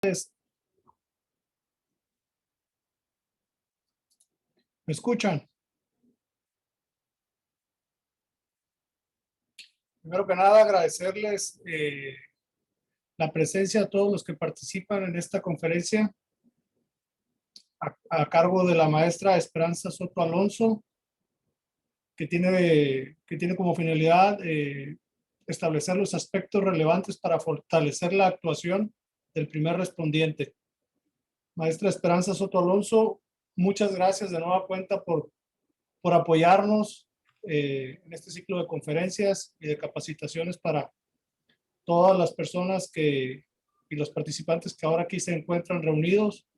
¿Me escuchan? Primero que nada, agradecerles la presencia a todos los que participan en esta conferencia a cargo de la maestra Esperanza Soto Alonso, que tiene como finalidad establecer los aspectos relevantes para fortalecer la actuación del primer respondiente. Maestra Esperanza Soto Alonso, muchas gracias de nueva cuenta por apoyarnos en este ciclo de conferencias y de capacitaciones para todas las personas y los participantes que ahora aquí se encuentran reunidos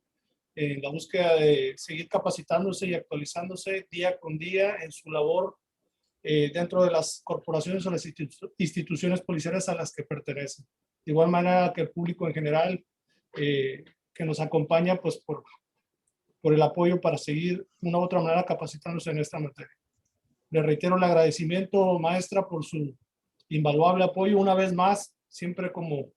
en la búsqueda de seguir capacitándose y actualizándose día con día en su labor dentro de las corporaciones o las instituciones policiales a las que pertenecen. De igual manera que el público en general que nos acompaña pues por el apoyo para seguir de una u otra manera capacitándose en esta materia. Le reitero el agradecimiento, maestra, por su invaluable apoyo una vez más, siempre como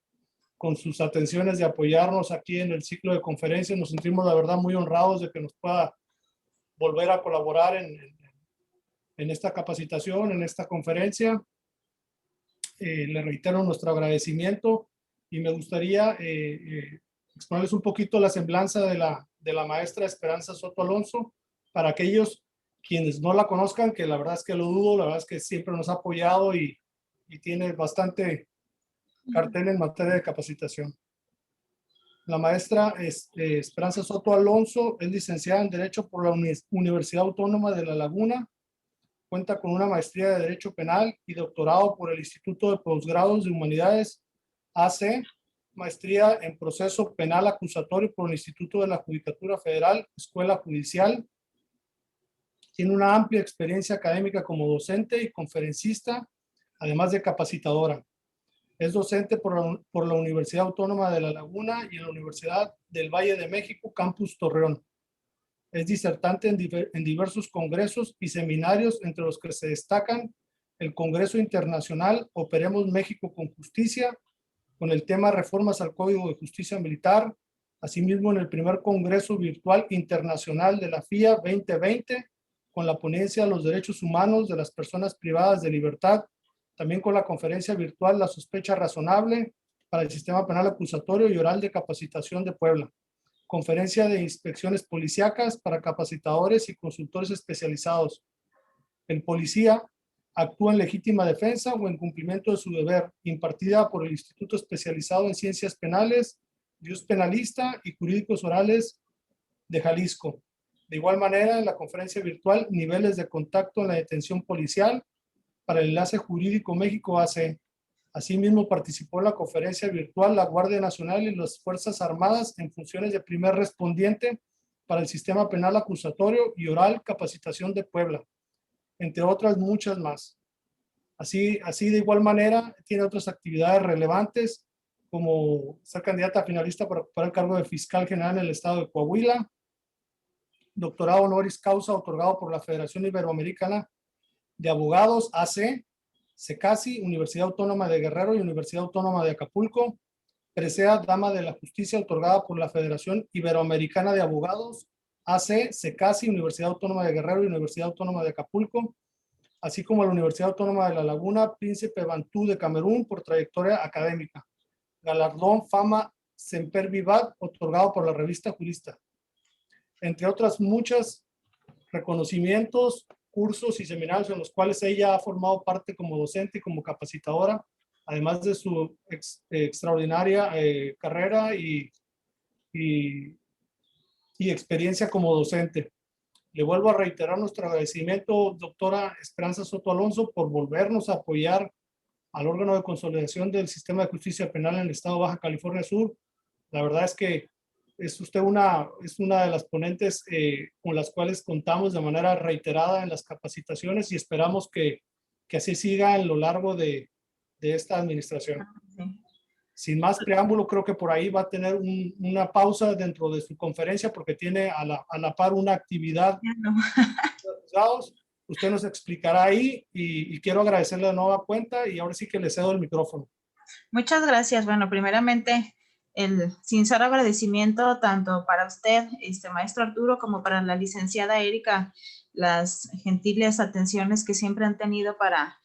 con sus atenciones de apoyarnos aquí en el ciclo de conferencias. Nos sentimos, la verdad, muy honrados de que nos pueda volver a colaborar en esta capacitación, en esta conferencia. Le reitero nuestro agradecimiento y me gustaría exponerles un poquito la semblanza de la maestra Esperanza Soto Alonso para aquellos quienes no la conozcan, que la verdad es que lo dudo, la verdad es que siempre nos ha apoyado y tiene bastante cartel en materia de capacitación. La maestra Esperanza Soto Alonso es licenciada en Derecho por la Universidad Autónoma de La Laguna. Cuenta con una maestría de Derecho Penal y doctorado por el Instituto de Posgrados de Humanidades AC, maestría en Proceso Penal Acusatorio por el Instituto de la Judicatura Federal, Escuela Judicial. Tiene una amplia experiencia académica como docente y conferencista, además de capacitadora. Es docente por la Universidad Autónoma de La Laguna y en la Universidad del Valle de México, Campus Torreón. Es disertante en diversos congresos y seminarios, entre los que se destacan el Congreso Internacional Operemos México con Justicia, con el tema Reformas al Código de Justicia Militar, asimismo en el primer Congreso Virtual Internacional de la FIA 2020, con la ponencia de los derechos humanos de las personas privadas de libertad, también con la conferencia virtual La Sospecha Razonable para el Sistema Penal Acusatorio y Oral de Capacitación de Puebla, conferencia de inspecciones policíacas para capacitadores y consultores especializados. El policía actúa en legítima defensa o en cumplimiento de su deber, impartida por el Instituto Especializado en Ciencias Penales, Jus Penalista y Jurídicos Orales de Jalisco. De igual manera, en la conferencia virtual Niveles de Contacto en la Detención Policial para el Enlace Jurídico México AC. Asimismo, participó en la conferencia virtual La Guardia Nacional y las Fuerzas Armadas en funciones de primer respondiente para el Sistema Penal Acusatorio y Oral Capacitación de Puebla, entre otras muchas más. Así de igual manera, tiene otras actividades relevantes, como ser candidata finalista para ocupar el cargo de fiscal general en el estado de Coahuila, doctorado honoris causa otorgado por la Federación Iberoamericana de Abogados, AC, SECASI, Universidad Autónoma de Guerrero y Universidad Autónoma de Acapulco, presea Dama de la Justicia otorgada por la Federación Iberoamericana de Abogados, AC, SECASI, Universidad Autónoma de Guerrero y Universidad Autónoma de Acapulco, así como la Universidad Autónoma de La Laguna, Príncipe Bantú de Camerún por trayectoria académica. Galardón Fama Semper Vivat otorgado por la revista Jurista. Entre otras muchas reconocimientos, cursos y seminarios en los cuales ella ha formado parte como docente y como capacitadora, además de su extraordinaria carrera y experiencia como docente. Le vuelvo a reiterar nuestro agradecimiento, doctora Esperanza Soto Alonso, por volvernos a apoyar al órgano de consolidación del sistema de justicia penal en el estado de Baja California Sur. La verdad es que es usted una de las ponentes con las cuales contamos de manera reiterada en las capacitaciones y esperamos que así siga en lo largo de esta administración. Sí. Sin más preámbulo, creo que por ahí va a tener una pausa dentro de su conferencia porque tiene a la par una actividad. Usted nos explicará ahí y quiero agradecerle de nueva cuenta y ahora sí que le cedo el micrófono. Muchas gracias. Bueno, primeramente, el sincero agradecimiento tanto para usted, maestro Arturo, como para la licenciada Erika, las gentiles atenciones que siempre han tenido para,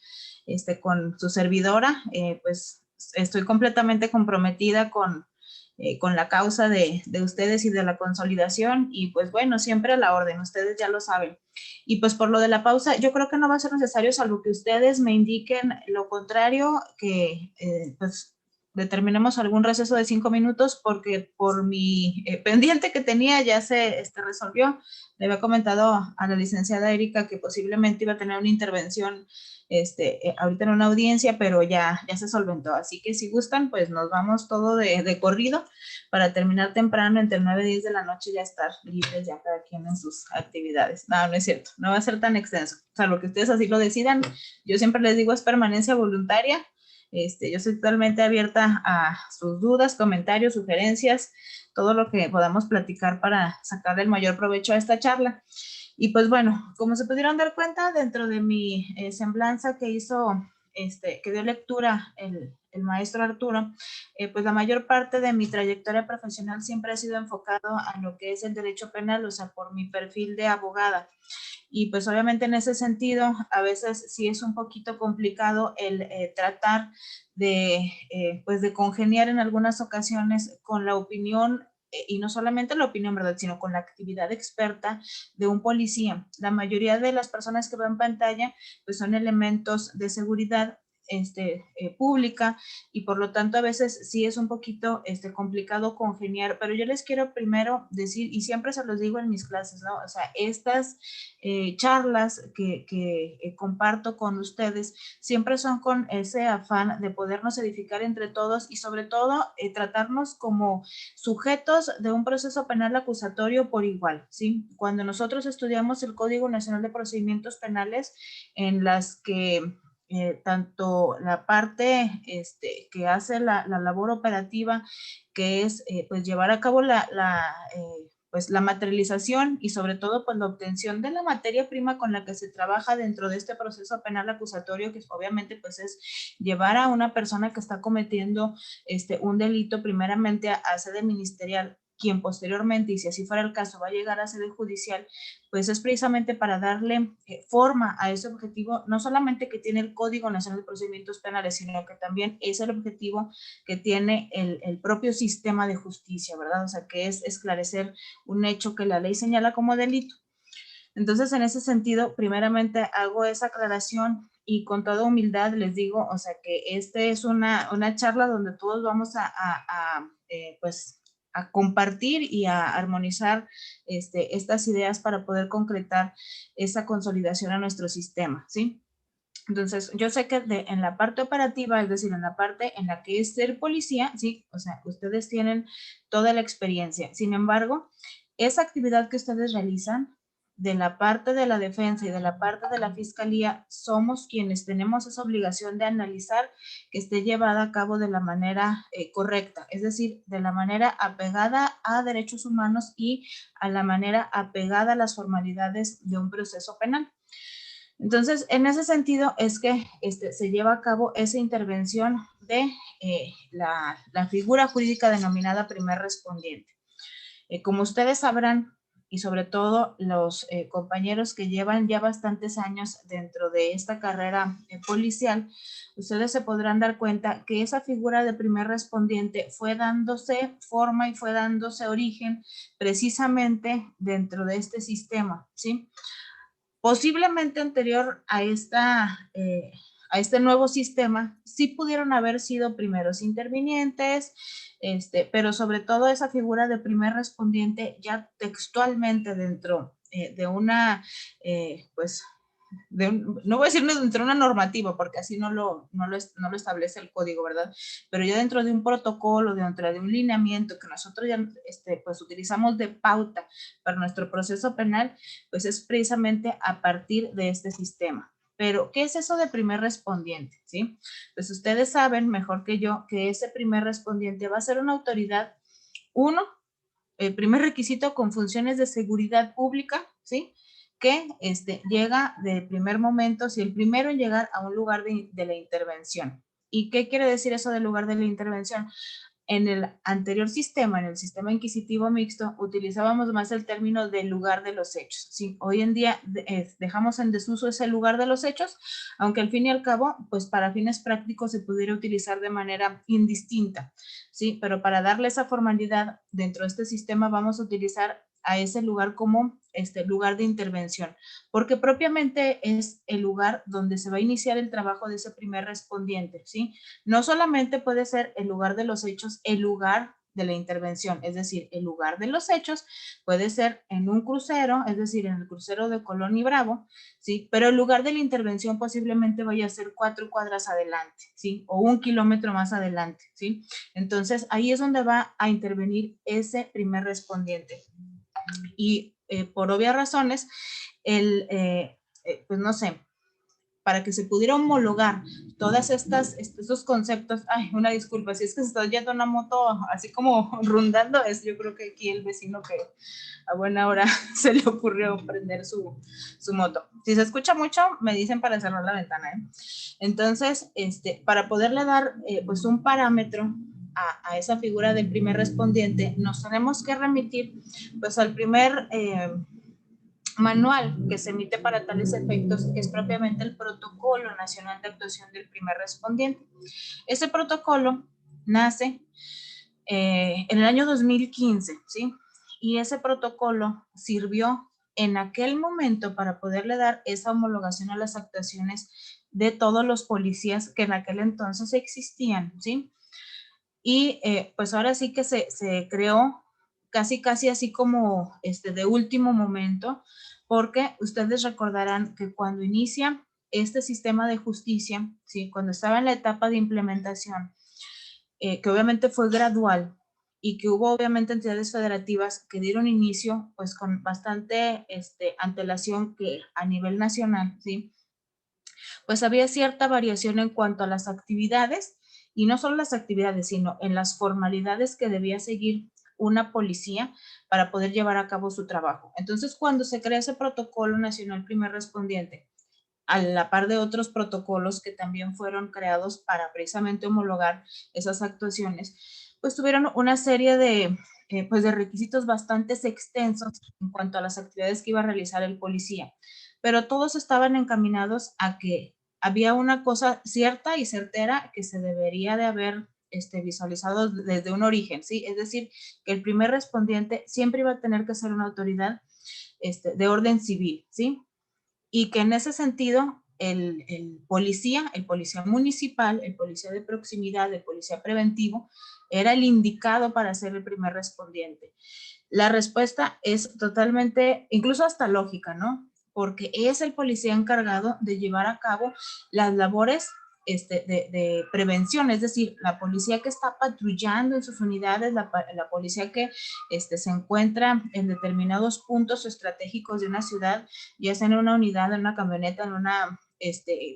con su servidora. Pues estoy completamente comprometida con la causa de ustedes y de la consolidación, y pues bueno, siempre a la orden, ustedes ya lo saben. Y pues por lo de la pausa, yo creo que no va a ser necesario, salvo que ustedes me indiquen lo contrario, que pues determinemos algún receso de 5 minutos, porque por mi pendiente que tenía ya se resolvió. Le había comentado a la licenciada Erika que posiblemente iba a tener una intervención ahorita en una audiencia, pero ya se solventó. Así que si gustan, pues nos vamos todo de corrido para terminar temprano, entre 9 y 10 de la noche, ya estar libres ya cada quien en sus actividades. No, no es cierto, no va a ser tan extenso. O sea, lo que ustedes así lo decidan. Yo siempre les digo, es permanencia voluntaria. Yo soy totalmente abierta a sus dudas, comentarios, sugerencias, todo lo que podamos platicar para sacarle el mayor provecho a esta charla. Y pues bueno, como se pudieron dar cuenta, dentro de mi semblanza que hizo, que dio lectura el maestro Arturo, pues la mayor parte de mi trayectoria profesional siempre ha sido enfocado a lo que es el derecho penal, o sea, por mi perfil de abogada. Y pues obviamente en ese sentido, a veces sí es un poquito complicado el tratar pues de congeniar en algunas ocasiones con la opinión, y no solamente la opinión, ¿verdad?, sino con la actividad experta de un policía. La mayoría de las personas que ven en pantalla pues son elementos de seguridad pública, y por lo tanto a veces sí es un poquito complicado congeniar, pero yo les quiero primero decir, y siempre se los digo en mis clases, ¿no? O sea, estas charlas que comparto con ustedes siempre son con ese afán de podernos edificar entre todos, y sobre todo tratarnos como sujetos de un proceso penal acusatorio por igual, ¿sí? Cuando nosotros estudiamos el Código Nacional de Procedimientos Penales, en las que tanto la parte que hace la labor operativa, que es pues llevar a cabo pues la materialización y sobre todo pues la obtención de la materia prima con la que se trabaja dentro de este proceso penal acusatorio, que obviamente pues es llevar a una persona que está cometiendo un delito primeramente a sede ministerial, quien posteriormente, y si así fuera el caso, va a llegar a sede judicial, pues es precisamente para darle forma a ese objetivo, no solamente que tiene el Código Nacional de Procedimientos Penales, sino que también es el objetivo que tiene el propio sistema de justicia, ¿verdad? O sea, que es esclarecer un hecho que la ley señala como delito. Entonces, en ese sentido, primeramente hago esa aclaración, y con toda humildad les digo, o sea, que es una charla donde todos vamos pues a compartir y a armonizar estas ideas para poder concretar esa consolidación a nuestro sistema, ¿sí? Entonces, yo sé que en la parte operativa, es decir, en la parte en la que es ser policía, sí, o sea, ustedes tienen toda la experiencia. Sin embargo, esa actividad que ustedes realizan, de la parte de la defensa y de la parte de la fiscalía, somos quienes tenemos esa obligación de analizar que esté llevada a cabo de la manera correcta, es decir, de la manera apegada a derechos humanos y a la manera apegada a las formalidades de un proceso penal. Entonces, en ese sentido es que se lleva a cabo esa intervención de la figura jurídica denominada primer respondiente. Como ustedes sabrán, y sobre todo los compañeros que llevan ya bastantes años dentro de esta carrera policial, ustedes se podrán dar cuenta que esa figura de primer respondiente fue dándose forma y fue dándose origen precisamente dentro de este sistema, ¿sí? Posiblemente anterior a este nuevo sistema, sí pudieron haber sido primeros intervinientes, pero sobre todo esa figura de primer respondiente ya textualmente dentro de una, pues, no voy a decir dentro de una normativa, porque así no lo establece el código, ¿verdad? Pero ya dentro de un protocolo, dentro de un lineamiento que nosotros ya pues utilizamos de pauta para nuestro proceso penal, pues es precisamente a partir de este sistema. Pero, ¿qué es eso de primer respondiente? ¿Sí? Pues ustedes saben mejor que yo que ese primer respondiente va a ser una autoridad, uno, el primer requisito con funciones de seguridad pública, ¿sí? Que llega de primer momento, si el primero en llegar a un lugar de la intervención. ¿Y qué quiere decir eso del lugar de la intervención? En el anterior sistema, en el sistema inquisitivo mixto, utilizábamos más el término del lugar de los hechos, ¿sí? Hoy en día dejamos en desuso ese lugar de los hechos, aunque al fin y al cabo, pues para fines prácticos se pudiera utilizar de manera indistinta, ¿sí? Pero para darle esa formalidad dentro de este sistema vamos a utilizar a ese lugar como lugar de intervención, porque propiamente es el lugar donde se va a iniciar el trabajo de ese primer respondiente, ¿sí? No solamente puede ser el lugar de los hechos, el lugar de la intervención, es decir, el lugar de los hechos puede ser en un crucero, es decir, en el crucero de Colón y Bravo, ¿sí? Pero el lugar de la intervención posiblemente vaya a ser 4 cuadras adelante, ¿sí? O 1 kilómetro más adelante, ¿sí? Entonces, ahí es donde va a intervenir ese primer respondiente. Y por obvias razones, pues no sé, para que se pudiera homologar todas estos conceptos, ay, una disculpa, si es que se está yendo una moto así como rondando, yo creo que aquí el vecino que a buena hora se le ocurrió prender su moto. Si se escucha mucho, me dicen para cerrar la ventana, ¿eh? Entonces, para poderle dar pues un parámetro a esa figura del primer respondiente, nos tenemos que remitir pues al primer manual que se emite para tales efectos, que es propiamente el Protocolo Nacional de Actuación del Primer Respondiente. Ese protocolo nace en el año 2015, ¿sí? Y ese protocolo sirvió en aquel momento para poderle dar esa homologación a las actuaciones de todos los policías que en aquel entonces existían, ¿sí? Y pues ahora sí que se creó casi así como de último momento, porque ustedes recordarán que cuando inicia este sistema de justicia, ¿sí? Cuando estaba en la etapa de implementación, que obviamente fue gradual y que hubo obviamente entidades federativas que dieron inicio pues con bastante antelación que a nivel nacional, ¿sí? Pues había cierta variación en cuanto a las actividades, y no solo las actividades, sino en las formalidades que debía seguir una policía para poder llevar a cabo su trabajo. Entonces, cuando se crea ese protocolo nacional primer respondiente, a la par de otros protocolos que también fueron creados para precisamente homologar esas actuaciones, pues tuvieron una serie pues de requisitos bastante extensos en cuanto a las actividades que iba a realizar el policía, pero todos estaban encaminados a que había una cosa cierta y certera que se debería de haber visualizado desde un origen, ¿sí? Es decir, que el primer respondiente siempre iba a tener que ser una autoridad de orden civil, ¿sí? Y que en ese sentido el policía municipal, el policía de proximidad, el policía preventivo, era el indicado para ser el primer respondiente. La respuesta es totalmente, incluso hasta lógica, ¿no? Porque es el policía encargado de llevar a cabo las labores de prevención, es decir, la policía que está patrullando en sus unidades, la policía que se encuentra en determinados puntos estratégicos de una ciudad, ya sea en una unidad, en una camioneta, en una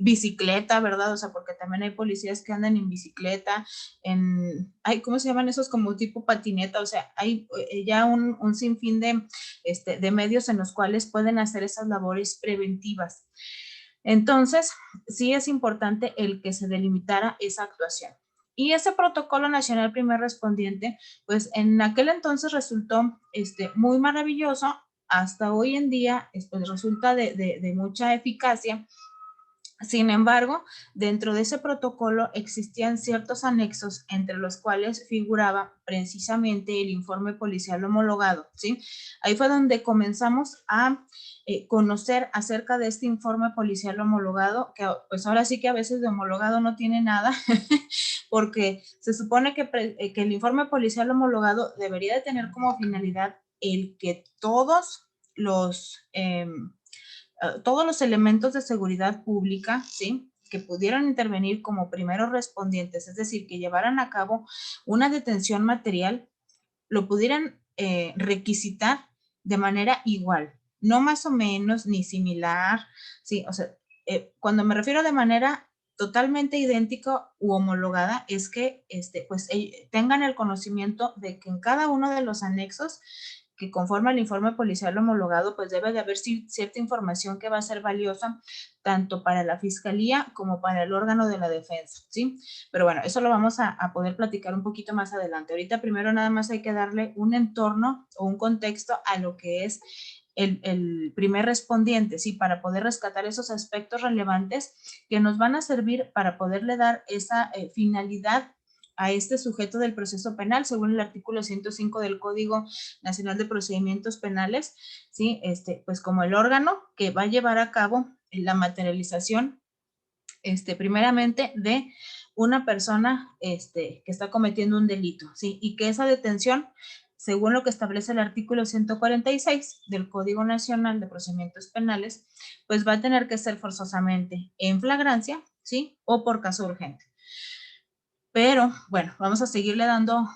bicicleta, ¿verdad? O sea, porque también hay policías que andan en bicicleta, ¿cómo se llaman esos? Como tipo patineta, o sea, hay ya un sinfín de medios en los cuales pueden hacer esas labores preventivas. Entonces, sí es importante el que se delimitara esa actuación. Y ese protocolo nacional primer respondiente, pues en aquel entonces resultó muy maravilloso, hasta hoy en día pues, resulta de mucha eficacia. Sin embargo, dentro de ese protocolo existían ciertos anexos entre los cuales figuraba precisamente el informe policial homologado, ¿sí? Ahí fue donde comenzamos a conocer acerca de este informe policial homologado, que pues ahora sí que a veces de homologado no tiene nada, porque se supone que el informe policial homologado debería de tener como finalidad el que todos los elementos de seguridad pública, ¿sí? Que pudieran intervenir como primeros respondientes, es decir, que llevaran a cabo una detención material, lo pudieran requisitar de manera igual, no más o menos ni similar, ¿sí? O sea, cuando me refiero de manera totalmente idéntica u homologada, es que pues tengan el conocimiento de que en cada uno de los anexos que conforme al informe policial homologado, pues debe de haber cierta información que va a ser valiosa tanto para la fiscalía como para el órgano de la defensa, ¿sí? Pero bueno, eso lo vamos a poder platicar un poquito más adelante. Ahorita primero nada más hay que darle un entorno o un contexto a lo que es el primer respondiente, ¿sí? Para poder rescatar esos aspectos relevantes que nos van a servir para poderle dar esa finalidad a este sujeto del proceso penal, según el artículo 105 del Código Nacional de Procedimientos Penales, ¿sí? Pues como el órgano que va a llevar a cabo la materialización, primeramente de una persona que está cometiendo un delito, ¿sí? Y que esa detención, según lo que establece el artículo 146 del Código Nacional de Procedimientos Penales, pues va a tener que ser forzosamente en flagrancia, ¿sí? O por caso urgente. Pero, bueno, vamos a seguirle dando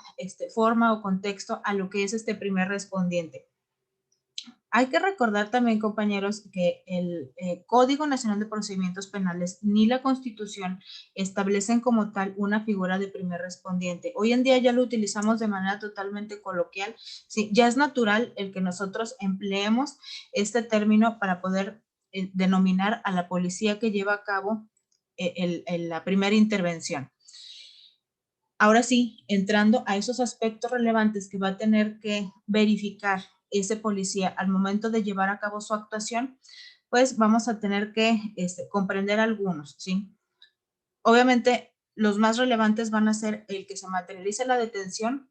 forma o contexto a lo que es este primer respondiente. Hay que recordar también, compañeros, que el Código Nacional de Procedimientos Penales ni la Constitución establecen como tal una figura de primer respondiente. Hoy en día ya lo utilizamos de manera totalmente coloquial. Sí, ya es natural el que nosotros empleemos este término para poder denominar a la policía que lleva a cabo la primera intervención. Ahora sí, entrando a esos aspectos relevantes que va a tener que verificar ese policía al momento de llevar a cabo su actuación, pues vamos a tener que comprender algunos, ¿sí? Obviamente, los más relevantes van a ser el que se materialice la detención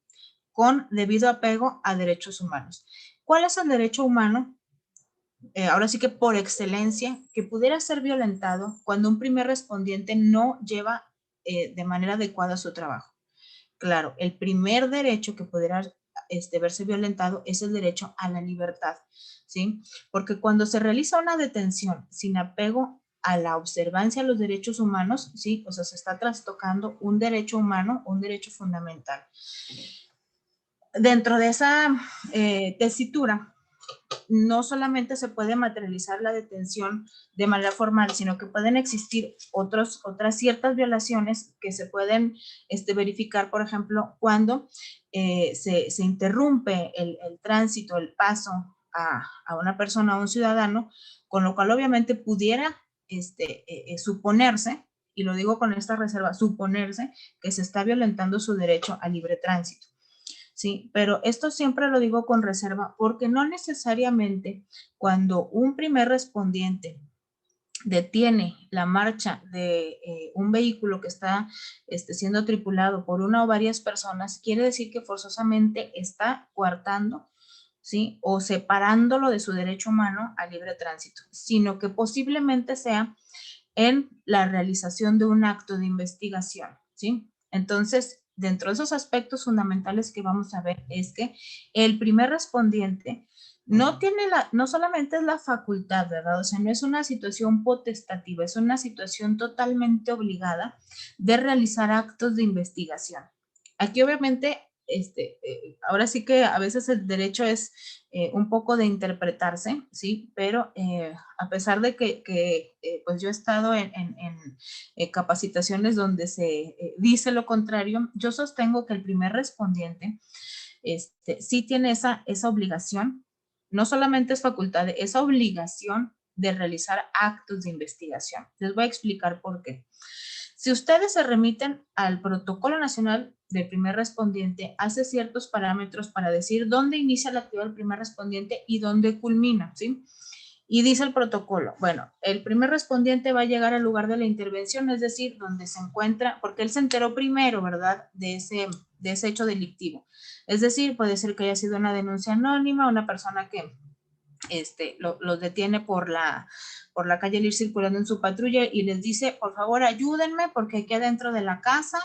con debido apego a derechos humanos. ¿Cuál es el derecho humano? Ahora sí que por excelencia, que pudiera ser violentado cuando un primer respondiente no lleva de manera adecuada su trabajo. Claro, el primer derecho que pudiera verse violentado es el derecho a la libertad, ¿sí? Porque cuando se realiza una detención sin apego a la observancia de los derechos humanos, ¿sí? O sea, se está trastocando un derecho humano, un derecho fundamental. Dentro de esa tesitura, no solamente se puede materializar la detención de manera formal, sino que pueden existir otras ciertas violaciones que se pueden verificar, por ejemplo, cuando se interrumpe el tránsito, el paso a una persona, a un ciudadano, con lo cual obviamente pudiera suponerse, y lo digo con esta reserva, suponerse que se está violentando su derecho a libre tránsito. Sí, pero esto siempre lo digo con reserva porque no necesariamente cuando un primer respondiente detiene la marcha de un vehículo que está siendo tripulado por una o varias personas, quiere decir que forzosamente está coartando, ¿sí? O separándolo de su derecho humano a libre tránsito, sino que posiblemente sea en la realización de un acto de investigación, ¿sí? Entonces, dentro de esos aspectos fundamentales que vamos a ver es que el primer respondiente no solamente es la facultad, ¿verdad? O sea, no es una situación potestativa, es una situación totalmente obligada de realizar actos de investigación. Aquí obviamente, ahora sí que a veces el derecho es un poco de interpretarse, ¿sí? Pero a pesar de que pues yo he estado en capacitaciones donde se dice lo contrario, yo sostengo que el primer respondiente sí tiene esa obligación, no solamente es facultad, esa obligación de realizar actos de investigación. Les voy a explicar por qué. Si ustedes se remiten al Protocolo Nacional del Primer Respondiente, hace ciertos parámetros para decir dónde inicia la actividad del primer respondiente y dónde culmina, ¿sí? Y dice el protocolo, bueno, el primer respondiente va a llegar al lugar de la intervención, es decir, donde se encuentra, porque él se enteró primero, ¿verdad?, de ese hecho delictivo. Es decir, puede ser que haya sido una denuncia anónima, una persona que los detiene por la calle al ir circulando en su patrulla y les dice, por favor, ayúdenme porque aquí adentro de la casa,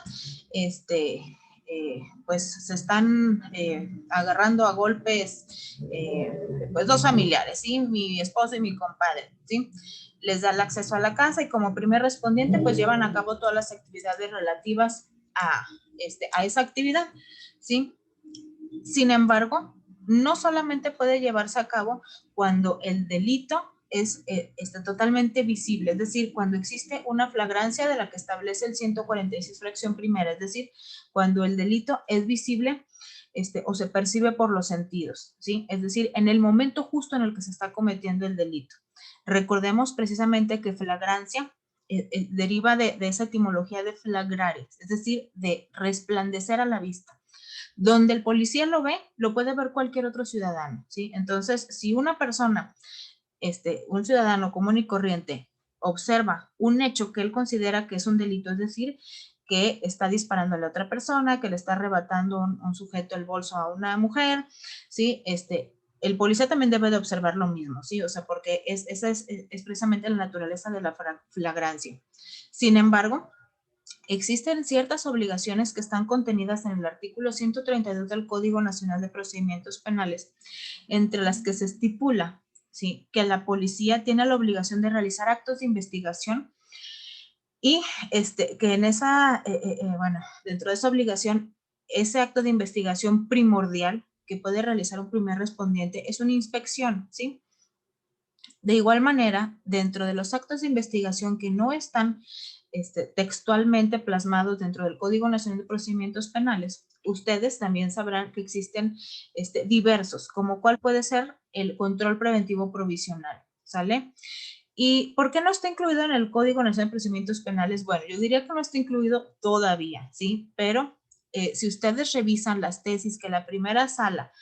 pues se están agarrando a golpes, pues dos familiares, ¿sí? Mi esposo y mi compadre, ¿sí? Les da el acceso a la casa y como primer respondiente, pues llevan a cabo todas las actividades relativas a esa actividad, ¿sí? Sin embargo, no solamente puede llevarse a cabo cuando el delito está totalmente visible, es decir, cuando existe una flagrancia de la que establece el 146 fracción primera, es decir, cuando el delito es visible o se percibe por los sentidos, ¿sí? Es decir, en el momento justo en el que se está cometiendo el delito. Recordemos precisamente que flagrancia deriva de esa etimología de flagrare, es decir, de resplandecer a la vista. Donde el policía lo ve, lo puede ver cualquier otro ciudadano, ¿sí? Entonces, si una persona, un ciudadano común y corriente, observa un hecho que él considera que es un delito, es decir, que está disparando a la otra persona, que le está arrebatando un sujeto el bolso a una mujer, ¿sí? El policía también debe de observar lo mismo, ¿sí? O sea, porque esa es precisamente la naturaleza de la flagrancia. Sin embargo, existen ciertas obligaciones que están contenidas en el artículo 132 del Código Nacional de Procedimientos Penales, entre las que se estipula, ¿sí?, que la policía tiene la obligación de realizar actos de investigación y que en esa, bueno, dentro de esa obligación, ese acto de investigación primordial que puede realizar un primer respondiente es una inspección, ¿sí? De igual manera, dentro de los actos de investigación que no están textualmente plasmados dentro del Código Nacional de Procedimientos Penales, ustedes también sabrán que existen diversos, como cuál puede ser el control preventivo provisional, ¿sale? ¿Y por qué no está incluido en el Código Nacional de Procedimientos Penales? Bueno, yo diría que no está incluido todavía, ¿sí? Pero si ustedes revisan las tesis que la primera sala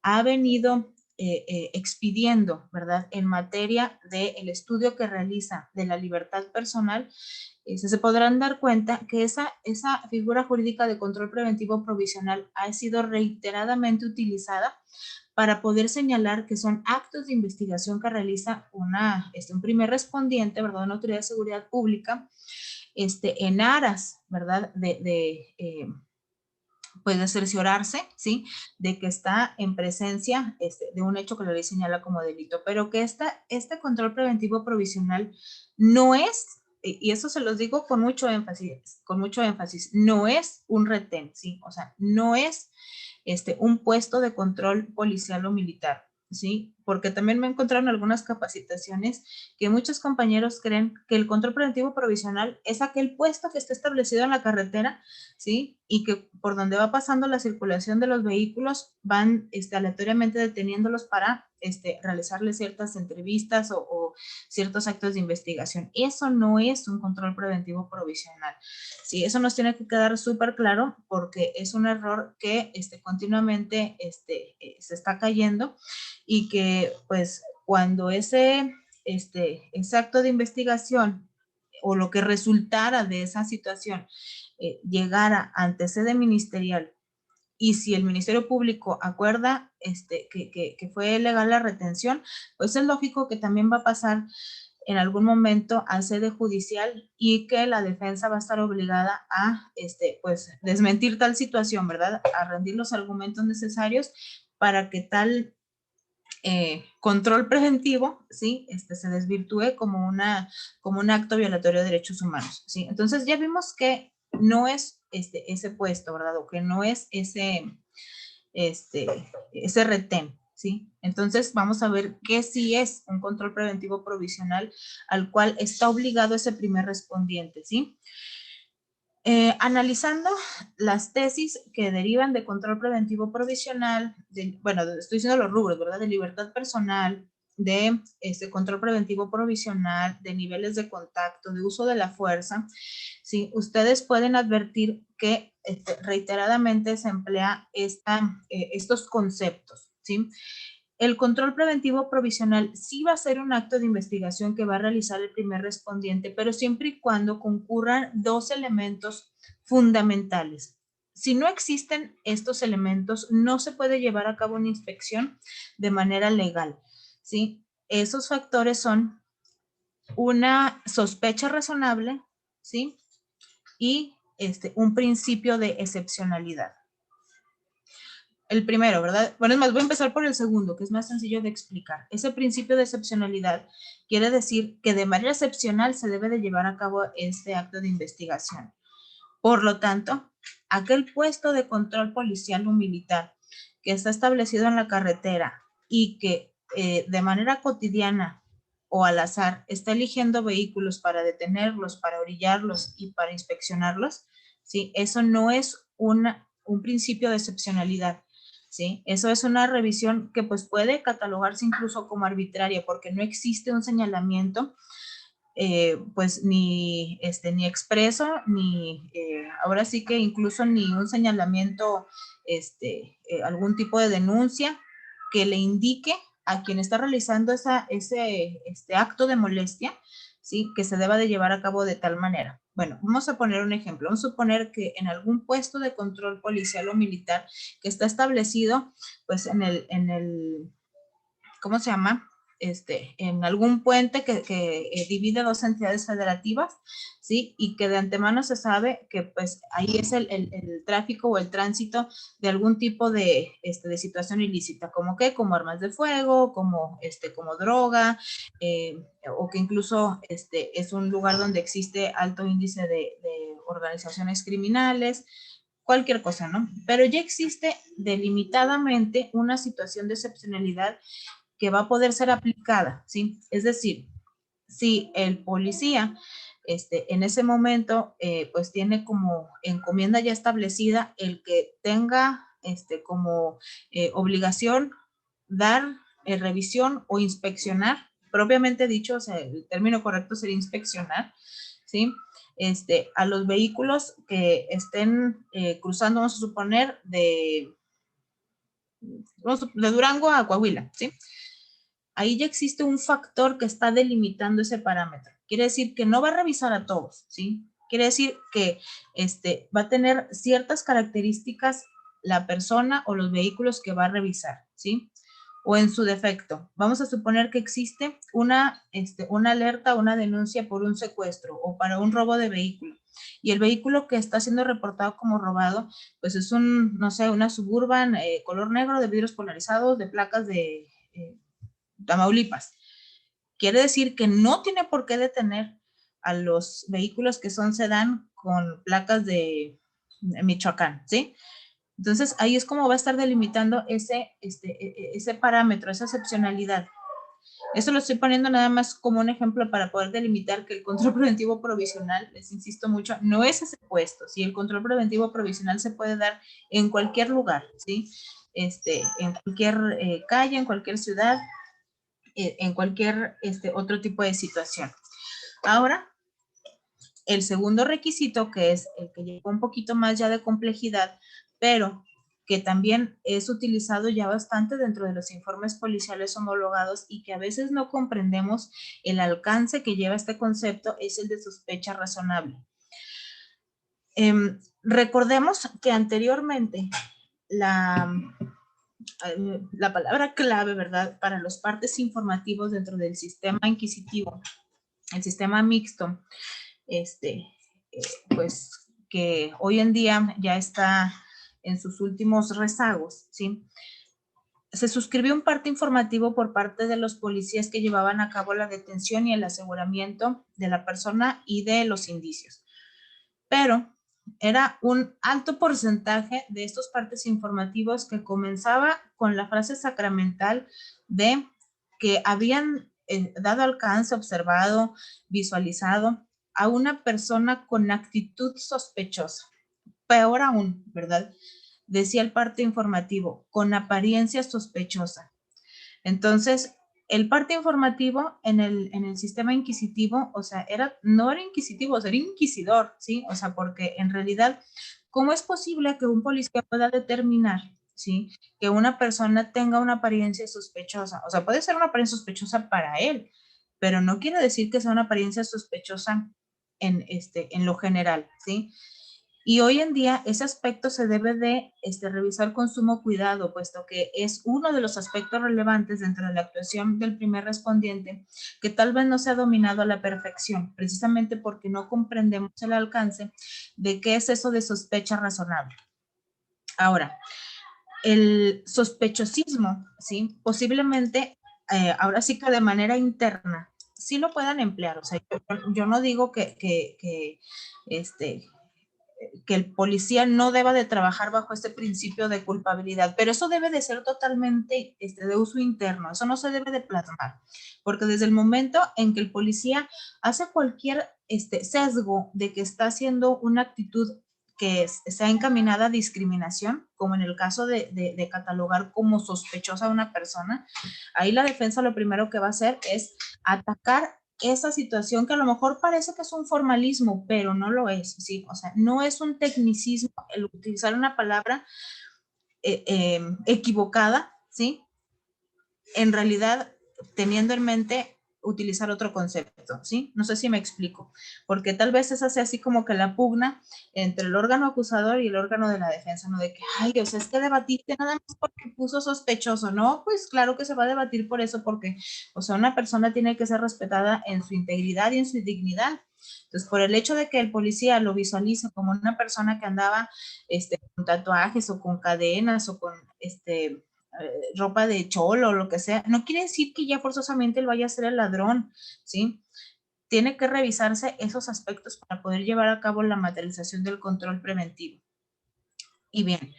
ha venido expidiendo, ¿verdad?, en materia del estudio que realiza de la libertad personal, se podrán dar cuenta que esa figura jurídica de control preventivo provisional ha sido reiteradamente utilizada para poder señalar que son actos de investigación que realiza un primer respondiente, ¿verdad?, una autoridad de seguridad pública, en aras, ¿verdad?, puede cerciorarse, ¿sí?, de que está en presencia de un hecho que la ley señala como delito, pero que este control preventivo provisional no es, y eso se los digo con mucho énfasis, no es un retén, ¿sí? O sea, no es un puesto de control policial o militar, ¿sí? Porque también me encontraron algunas capacitaciones que muchos compañeros creen que el control preventivo provisional es aquel puesto que está establecido en la carretera, ¿sí? Y que por donde va pasando la circulación de los vehículos van aleatoriamente deteniéndolos para realizarles ciertas entrevistas o ciertos actos de investigación. Eso no es un control preventivo provisional. Sí, eso nos tiene que quedar súper claro porque es un error que continuamente se está cayendo y que pues cuando ese acto de investigación o lo que resultara de esa situación llegara ante sede ministerial y si el Ministerio Público acuerda que fue legal la retención, pues es lógico que también va a pasar en algún momento a sede judicial y que la defensa va a estar obligada a pues desmentir tal situación, ¿verdad? A rendir los argumentos necesarios para que tal control preventivo, ¿sí?, se desvirtúe como un acto violatorio de derechos humanos, ¿sí? Entonces ya vimos que no es ese puesto, ¿verdad? O que no es ese retén, ¿sí? Entonces vamos a ver qué sí es un control preventivo provisional al cual está obligado ese primer respondiente, ¿sí? Analizando las tesis que derivan de control preventivo provisional, bueno, estoy diciendo los rubros, ¿verdad? De libertad personal, de control preventivo provisional, de niveles de contacto, de uso de la fuerza, ¿sí? Ustedes pueden advertir que reiteradamente se emplea estos conceptos, ¿sí? El control preventivo provisional sí va a ser un acto de investigación que va a realizar el primer respondiente, pero siempre y cuando concurran dos elementos fundamentales. Si no existen estos elementos, no se puede llevar a cabo una inspección de manera legal, ¿sí? Esos factores son una sospecha razonable, ¿sí?, y un principio de excepcionalidad. El primero, ¿verdad? Bueno, es más, voy a empezar por el segundo, que es más sencillo de explicar. Ese principio de excepcionalidad quiere decir que de manera excepcional se debe de llevar a cabo este acto de investigación. Por lo tanto, aquel puesto de control policial o militar que está establecido en la carretera y que de manera cotidiana o al azar está eligiendo vehículos para detenerlos, para orillarlos y para inspeccionarlos, ¿sí? Eso no es un principio de excepcionalidad. ¿sí? Eso es una revisión que pues puede catalogarse incluso como arbitraria porque no existe un señalamiento pues ni expreso, ni ahora sí que incluso ni un señalamiento, algún tipo de denuncia que le indique a quien está realizando ese acto de molestia, ¿sí? Que se deba de llevar a cabo de tal manera. Bueno, vamos a poner un ejemplo. Vamos a suponer que en algún puesto de control policial o militar que está establecido, pues en el ¿cómo se llama? En algún puente que divide dos entidades federativas, ¿sí? Y que de antemano se sabe que pues ahí es el tráfico o el tránsito de algún tipo de situación ilícita, como que, como armas de fuego, como droga, o que incluso es un lugar donde existe alto índice de organizaciones criminales, cualquier cosa, ¿no? Pero ya existe delimitadamente una situación de excepcionalidad que va a poder ser aplicada, ¿sí? Es decir, si el policía en ese momento pues tiene como encomienda ya establecida el que tenga como obligación dar revisión o inspeccionar, propiamente dicho, o sea, el término correcto sería inspeccionar, ¿sí? A los vehículos que estén cruzando, vamos a suponer, de Durango a Coahuila, ¿sí? Ahí ya existe un factor que está delimitando ese parámetro. Quiere decir que no va a revisar a todos, ¿sí? Quiere decir que va a tener ciertas características la persona o los vehículos que va a revisar, ¿sí? O en su defecto, vamos a suponer que existe una alerta, una denuncia por un secuestro o para un robo de vehículo. Y el vehículo que está siendo reportado como robado, pues es no sé, una Suburban color negro de vidrios polarizados, de placas de Tamaulipas. Quiere decir que no tiene por qué detener a los vehículos que son sedán con placas de Michoacán, ¿sí? Entonces, ahí es como va a estar delimitando ese parámetro, esa excepcionalidad. Eso lo estoy poniendo nada más como un ejemplo para poder delimitar que el control preventivo provisional, les insisto mucho, no es ese puesto, ¿sí? El control preventivo provisional se puede dar en cualquier lugar, ¿sí? En cualquier calle, en cualquier ciudad, en cualquier otro tipo de situación. Ahora, el segundo requisito, que es el que lleva un poquito más ya de complejidad, pero que también es utilizado ya bastante dentro de los informes policiales homologados y que a veces no comprendemos el alcance que lleva este concepto, es el de sospecha razonable. Recordemos que anteriormente la palabra clave, ¿verdad?, para los partes informativos dentro del sistema inquisitivo, el sistema mixto, pues que hoy en día ya está en sus últimos rezagos, ¿sí? Se suscribió un parte informativo por parte de los policías que llevaban a cabo la detención y el aseguramiento de la persona y de los indicios. Pero era un alto porcentaje de estos partes informativos que comenzaba con la frase sacramental de que habían dado alcance, observado, visualizado a una persona con actitud sospechosa. Peor aún, ¿verdad? Decía el parte informativo, con apariencia sospechosa. Entonces, el parte informativo en el sistema inquisitivo, o sea, no era inquisitivo, era inquisidor, ¿sí? O sea, porque en realidad, ¿cómo es posible que un policía pueda determinar, ¿sí?, que una persona tenga una apariencia sospechosa? O sea, puede ser una apariencia sospechosa para él, pero no quiere decir que sea una apariencia sospechosa en lo general, ¿sí? Y hoy en día ese aspecto se debe de revisar con sumo cuidado, puesto que es uno de los aspectos relevantes dentro de la actuación del primer respondiente que tal vez no se ha dominado a la perfección, precisamente porque no comprendemos el alcance de qué es eso de sospecha razonable. Ahora, el sospechosismo, ¿sí?, posiblemente, ahora sí que de manera interna, sí lo puedan emplear. O sea, yo no digo que el policía no deba de trabajar bajo este principio de culpabilidad, pero eso debe de ser totalmente de uso interno, eso no se debe de plasmar, porque desde el momento en que el policía hace cualquier sesgo de que está haciendo una actitud que sea encaminada a discriminación, como en el caso de catalogar como sospechosa a una persona, ahí la defensa lo primero que va a hacer es atacar esa situación que a lo mejor parece que es un formalismo, pero no lo es, ¿sí? O sea, no es un tecnicismo el utilizar una palabra equivocada, ¿sí? En realidad, teniendo en mente utilizar otro concepto, ¿sí? No sé si me explico, porque tal vez es así como que la pugna entre el órgano acusador y el órgano de la defensa, ¿no? De que, ay, o sea, es que debatiste nada más porque puso sospechoso, ¿no? Pues claro que se va a debatir por eso, porque, o sea, una persona tiene que ser respetada en su integridad y en su dignidad. Entonces, por el hecho de que el policía lo visualice como una persona que andaba con tatuajes o con cadenas o con ropa de cholo o lo que sea, no quiere decir que ya forzosamente él vaya a ser el ladrón, ¿sí? Tiene que revisarse esos aspectos para poder llevar a cabo la materialización del control preventivo. Y bien,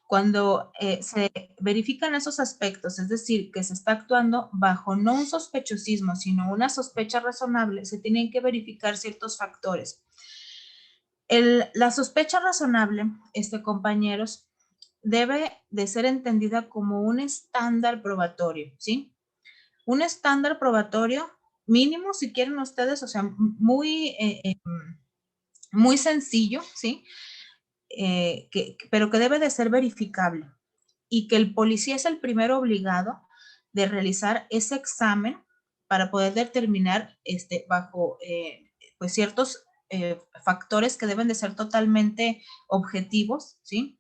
cuando se verifican esos aspectos, es decir, que se está actuando bajo no un sospechosismo, sino una sospecha razonable, se tienen que verificar ciertos factores. La sospecha razonable, compañeros, debe de ser entendida como un estándar probatorio, ¿sí? Un estándar probatorio mínimo, si quieren ustedes, o sea, muy sencillo, ¿sí? Pero que debe de ser verificable y que el policía es el primero obligado de realizar ese examen para poder determinar bajo pues ciertos factores que deben de ser totalmente objetivos, ¿sí?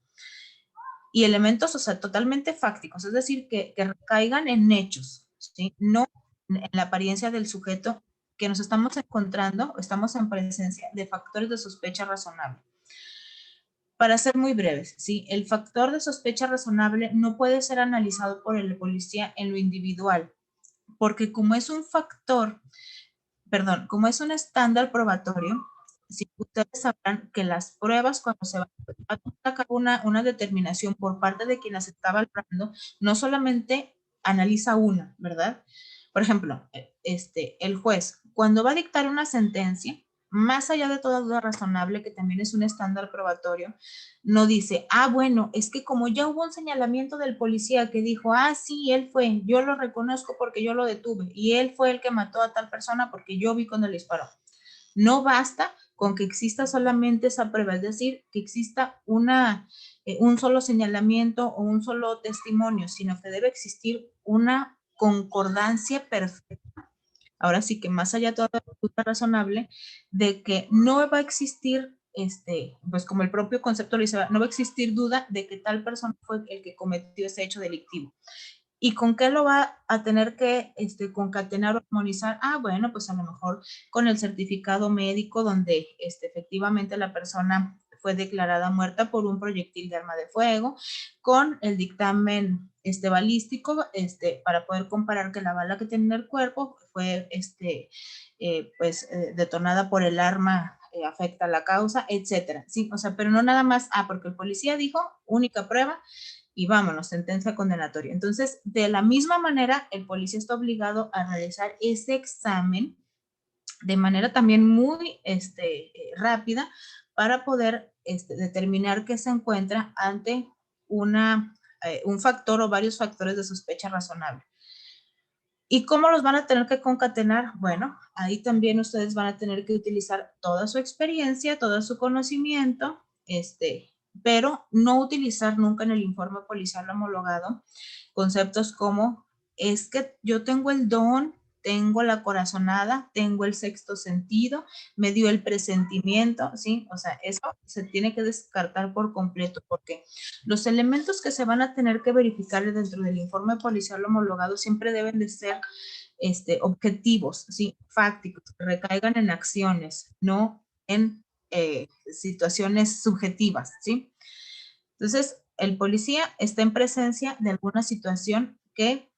Y elementos, o sea, totalmente fácticos, es decir, que recaigan en hechos, ¿sí? No en la apariencia del sujeto, que nos estamos encontrando, estamos en presencia de factores de sospecha razonable. Para ser muy breves, ¿sí? El factor de sospecha razonable no puede ser analizado por el policía en lo individual, porque como es un factor, perdón, como es un estándar probatorio, si ustedes sabrán que las pruebas cuando se va a cabo una determinación por parte de quien las está valorando, no solamente analiza una, ¿verdad? Por ejemplo, el juez, cuando va a dictar una sentencia, más allá de toda duda razonable, que también es un estándar probatorio, no dice, bueno, es que como ya hubo un señalamiento del policía que dijo, sí, él fue, yo lo reconozco porque yo lo detuve, y él fue el que mató a tal persona porque yo vi cuando le disparó. No basta con que exista solamente esa prueba, es decir, que exista un solo señalamiento o un solo testimonio, sino que debe existir una concordancia perfecta. Ahora sí que más allá de toda duda razonable, de que no va a existir, pues como el propio concepto lo dice, no va a existir duda de que tal persona fue el que cometió ese hecho delictivo. ¿Y con qué lo va a tener que concatenar o armonizar? Bueno, pues a lo mejor con el certificado médico donde efectivamente la persona fue declarada muerta por un proyectil de arma de fuego, con el dictamen balístico para poder comparar que la bala que tiene en el cuerpo fue detonada por el arma afecta a la causa, etcétera. Sí, o sea, pero no nada más, porque el policía dijo, única prueba, y vámonos, sentencia condenatoria. Entonces, de la misma manera, el policía está obligado a realizar ese examen de manera también muy rápida para poder determinar que se encuentra ante un factor o varios factores de sospecha razonable. ¿Y cómo los van a tener que concatenar? Bueno, ahí también ustedes van a tener que utilizar toda su experiencia, todo su conocimiento, pero no utilizar nunca en el informe policial homologado conceptos como es que yo tengo el don, tengo la corazonada, tengo el sexto sentido, me dio el presentimiento, ¿sí? O sea, eso se tiene que descartar por completo porque los elementos que se van a tener que verificar dentro del informe policial homologado siempre deben de ser objetivos, ¿sí? Fácticos, que recaigan en acciones, no en situaciones subjetivas, ¿sí? Entonces, el policía está en presencia de alguna situación que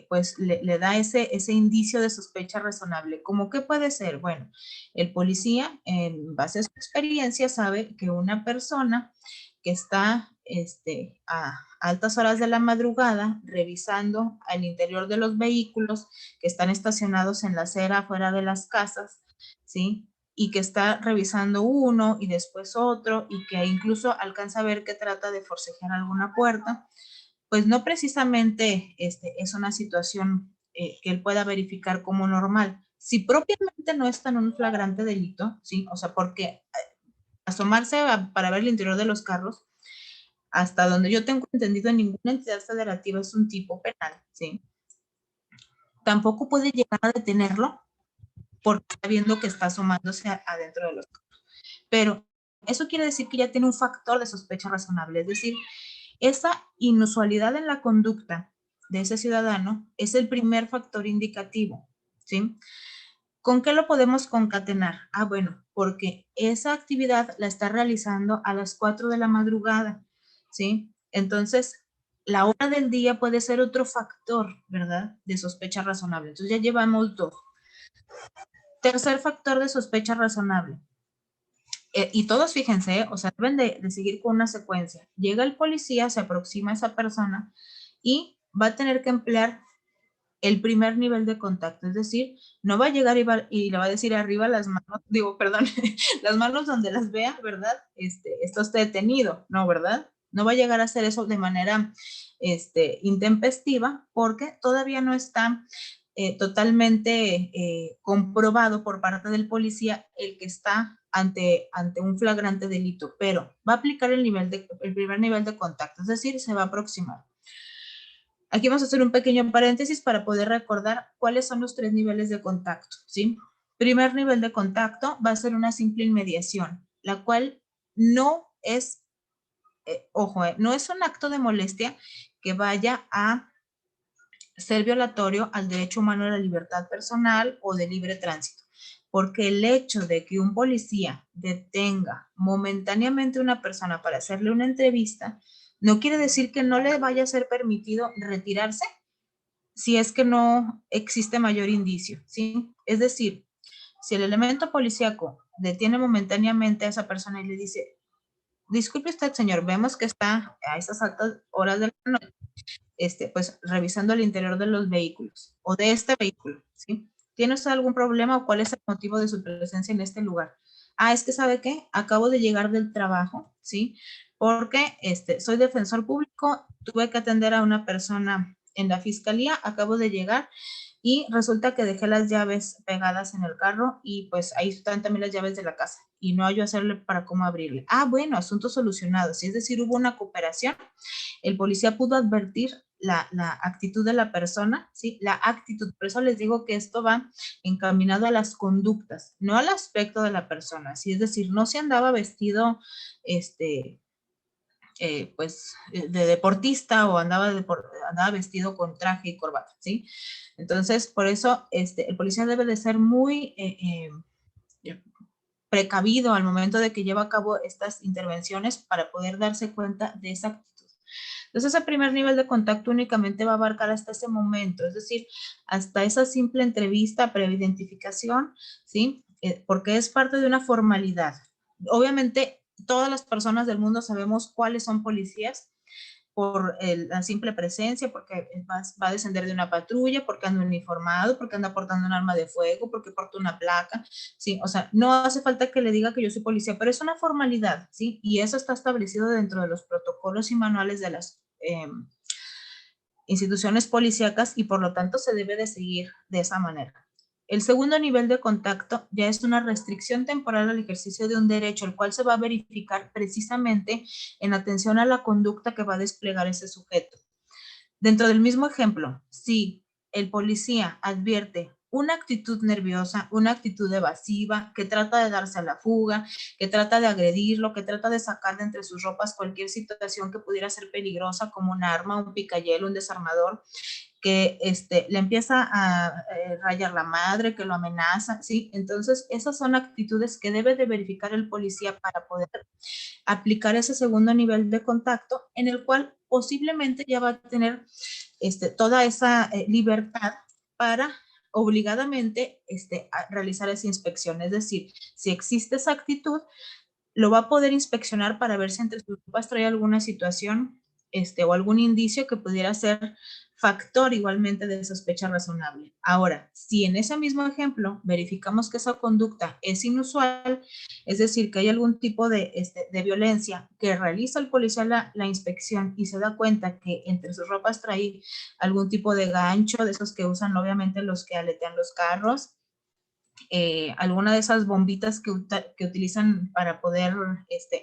pues le da ese indicio de sospecha razonable. ¿Cómo qué puede ser? Bueno, el policía en base a su experiencia sabe que una persona que está a altas horas de la madrugada revisando al interior de los vehículos que están estacionados en la acera afuera de las casas, ¿sí? y que está revisando uno y después otro y que incluso alcanza a ver que trata de forcejear alguna puerta, pues no precisamente es una situación que él pueda verificar como normal. Si propiamente no está en un flagrante delito, ¿sí? O sea, porque asomarse para ver el interior de los carros, hasta donde yo tengo entendido, ninguna entidad federativa es un tipo penal, ¿sí? Tampoco puede llegar a detenerlo porque está viendo que está asomándose adentro de los carros. Pero eso quiere decir que ya tiene un factor de sospecha razonable, es decir, esa inusualidad en la conducta de ese ciudadano es el primer factor indicativo, ¿sí? ¿Con qué lo podemos concatenar? Ah, bueno, porque esa actividad la está realizando a las 4 de la madrugada, ¿sí? Entonces, la hora del día puede ser otro factor, ¿verdad? De sospecha razonable. Entonces ya llevamos 2. Tercer factor de sospecha razonable. Y todos, fíjense, o sea, deben de seguir con una secuencia. Llega el policía, se aproxima a esa persona y va a tener que emplear el primer nivel de contacto, es decir, no va a llegar y le va a decir arriba las manos, digo, perdón, las manos donde las vea, ¿verdad? Está usted detenido, ¿no, verdad? No va a llegar a hacer eso de manera intempestiva porque todavía no está totalmente comprobado por parte del policía el que está ante un flagrante delito, pero va a aplicar el primer nivel de contacto, es decir, se va a aproximar. Aquí vamos a hacer un pequeño paréntesis para poder recordar cuáles son los 3 niveles de contacto, ¿sí? Primer nivel de contacto va a ser una simple inmediación, la cual no es, no es un acto de molestia que vaya a ser violatorio al derecho humano a la libertad personal o de libre tránsito, porque el hecho de que un policía detenga momentáneamente a una persona para hacerle una entrevista no quiere decir que no le vaya a ser permitido retirarse si es que no existe mayor indicio, ¿sí? Es decir, si el elemento policíaco detiene momentáneamente a esa persona y le dice, disculpe usted, señor, vemos que está a esas altas horas de la noche, pues revisando el interior de los vehículos o de este vehículo, ¿sí? ¿Tiene usted algún problema o cuál es el motivo de su presencia en este lugar? Ah, es que ¿sabe qué? Acabo de llegar del trabajo, ¿sí? Porque soy defensor público, tuve que atender a una persona en la fiscalía, acabo de llegar y resulta que dejé las llaves pegadas en el carro y pues ahí están también las llaves de la casa y no hallo hacerle para cómo abrirle. Ah, bueno, asunto solucionado, ¿sí? Es decir, hubo una cooperación, el policía pudo advertir la actitud de la persona, ¿sí? La actitud, por eso les digo que esto va encaminado a las conductas, no al aspecto de la persona, ¿sí? Es decir, no se andaba vestido, de deportista o andaba vestido con traje y corbata, ¿sí? Entonces, por eso el policía debe de ser muy precavido al momento de que lleva a cabo estas intervenciones para poder darse cuenta de esa actitud. Entonces, ese primer nivel de contacto únicamente va a abarcar hasta ese momento, es decir, hasta esa simple entrevista, preidentificación, ¿sí? Porque es parte de una formalidad. Obviamente, todas las personas del mundo sabemos cuáles son policías por la simple presencia, porque va a descender de una patrulla, porque anda uniformado, porque anda portando un arma de fuego, porque porta una placa, ¿sí? O sea, no hace falta que le diga que yo soy policía, pero es una formalidad, ¿sí? Y eso está establecido dentro de los protocolos y manuales de las instituciones policíacas y por lo tanto se debe de seguir de esa manera. El segundo nivel de contacto ya es una restricción temporal al ejercicio de un derecho, el cual se va a verificar precisamente en atención a la conducta que va a desplegar ese sujeto. Dentro del mismo ejemplo, si el policía advierte una actitud nerviosa, una actitud evasiva, que trata de darse a la fuga, que trata de agredirlo, que trata de sacar de entre sus ropas cualquier situación que pudiera ser peligrosa, como un arma, un picayelo, un desarmador, que le empieza a rayar la madre, que lo amenaza, ¿sí? Entonces, esas son actitudes que debe de verificar el policía para poder aplicar ese segundo nivel de contacto, en el cual posiblemente ya va a tener toda esa libertad para obligadamente a realizar esa inspección. Es decir, si existe esa actitud, lo va a poder inspeccionar para ver si entre sus ropas trae alguna situación o algún indicio que pudiera ser factor igualmente de sospecha razonable. Ahora, si en ese mismo ejemplo verificamos que esa conducta es inusual, es decir, que hay algún tipo de violencia, que realiza el policía la inspección y se da cuenta que entre sus ropas trae algún tipo de gancho, de esos que usan obviamente los que aletean los carros, alguna de esas bombitas que utilizan para poder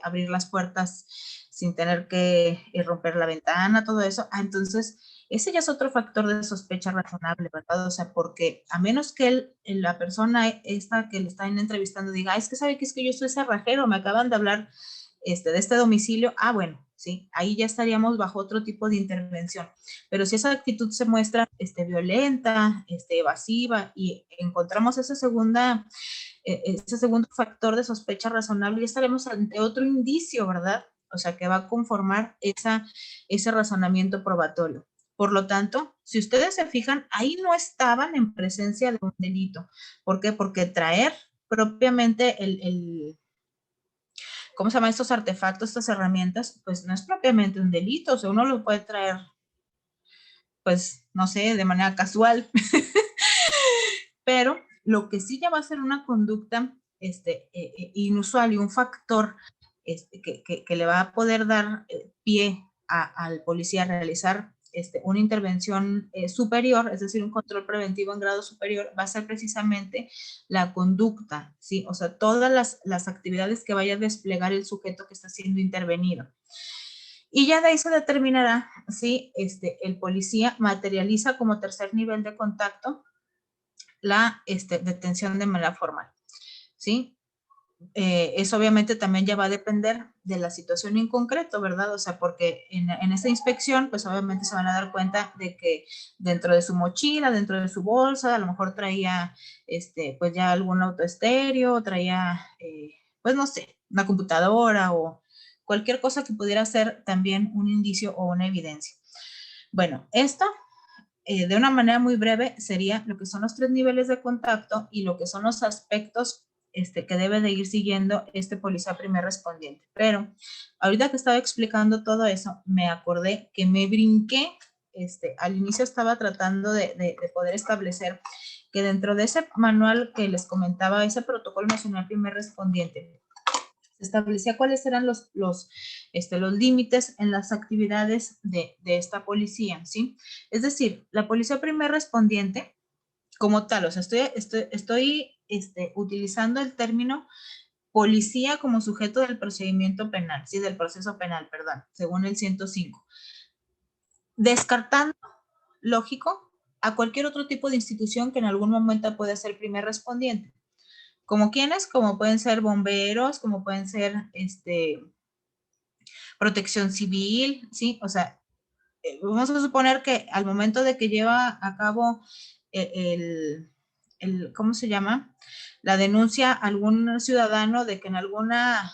abrir las puertas sin tener que romper la ventana, todo eso. Entonces, ese ya es otro factor de sospecha razonable, ¿verdad? O sea, porque a menos que la persona esta que le están entrevistando diga, es que sabe que es que yo soy cerrajero, me acaban de hablar de este domicilio, bueno, sí, ahí ya estaríamos bajo otro tipo de intervención. Pero si esa actitud se muestra violenta, evasiva, y encontramos ese segundo factor de sospecha razonable, ya estaremos ante otro indicio, ¿verdad? O sea, que va a conformar ese razonamiento probatorio. Por lo tanto, si ustedes se fijan, ahí no estaban en presencia de un delito. ¿Por qué? Porque traer propiamente ¿cómo se llama? Estos artefactos, estas herramientas, pues no es propiamente un delito. O sea, uno lo puede traer, pues, no sé, de manera casual. Pero lo que sí ya va a ser una conducta inusual y un factor que le va a poder dar pie al policía a realizar una intervención superior, es decir, un control preventivo en grado superior, va a ser precisamente la conducta, ¿sí? O sea, todas las actividades que vaya a desplegar el sujeto que está siendo intervenido. Y ya de ahí se determinará si el policía materializa como tercer nivel de contacto la detención de manera formal, ¿sí? Eso obviamente también ya va a depender de la situación en concreto, ¿verdad? O sea, porque en esta inspección, pues obviamente se van a dar cuenta de que dentro de su mochila, dentro de su bolsa, a lo mejor traía, pues ya algún autoestéreo, traía, pues no sé, una computadora o cualquier cosa que pudiera ser también un indicio o una evidencia. Bueno, esto de una manera muy breve sería lo que son los 3 niveles de contacto y lo que son los aspectos que debe de ir siguiendo este policía primer respondiente. Pero ahorita que estaba explicando todo eso, me acordé que me brinqué, al inicio estaba tratando de poder establecer que dentro de ese manual que les comentaba, ese protocolo nacional primer respondiente, se establecía cuáles eran los límites en las actividades de esta policía, ¿sí? Es decir, la policía primer respondiente, como tal, o sea, estoy utilizando el término policía como sujeto del procedimiento penal, sí, del proceso penal, perdón, según el 105. Descartando, lógico, a cualquier otro tipo de institución que en algún momento pueda ser primer respondiente. ¿Como quiénes? Como pueden ser bomberos, como pueden ser protección civil, ¿sí? O sea, vamos a suponer que al momento de que lleva a cabo ¿cómo se llama? La denuncia a algún ciudadano de que en alguna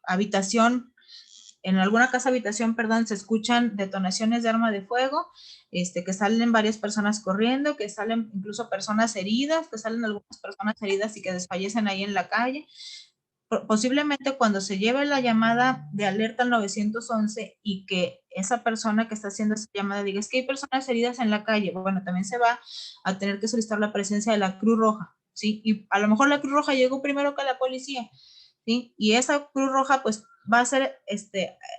habitación, en alguna casa habitación, perdón, se escuchan detonaciones de arma de fuego, que salen varias personas corriendo, que salen incluso personas heridas, que salen algunas personas heridas y que desfallecen ahí en la calle. Posiblemente cuando se lleve la llamada de alerta al 911 y que esa persona que está haciendo esa llamada diga, es que hay personas heridas en la calle, bueno, también se va a tener que solicitar la presencia de la Cruz Roja, ¿sí? Y a lo mejor la Cruz Roja llegó primero que la policía, ¿sí? Y esa Cruz Roja, pues, va a hacer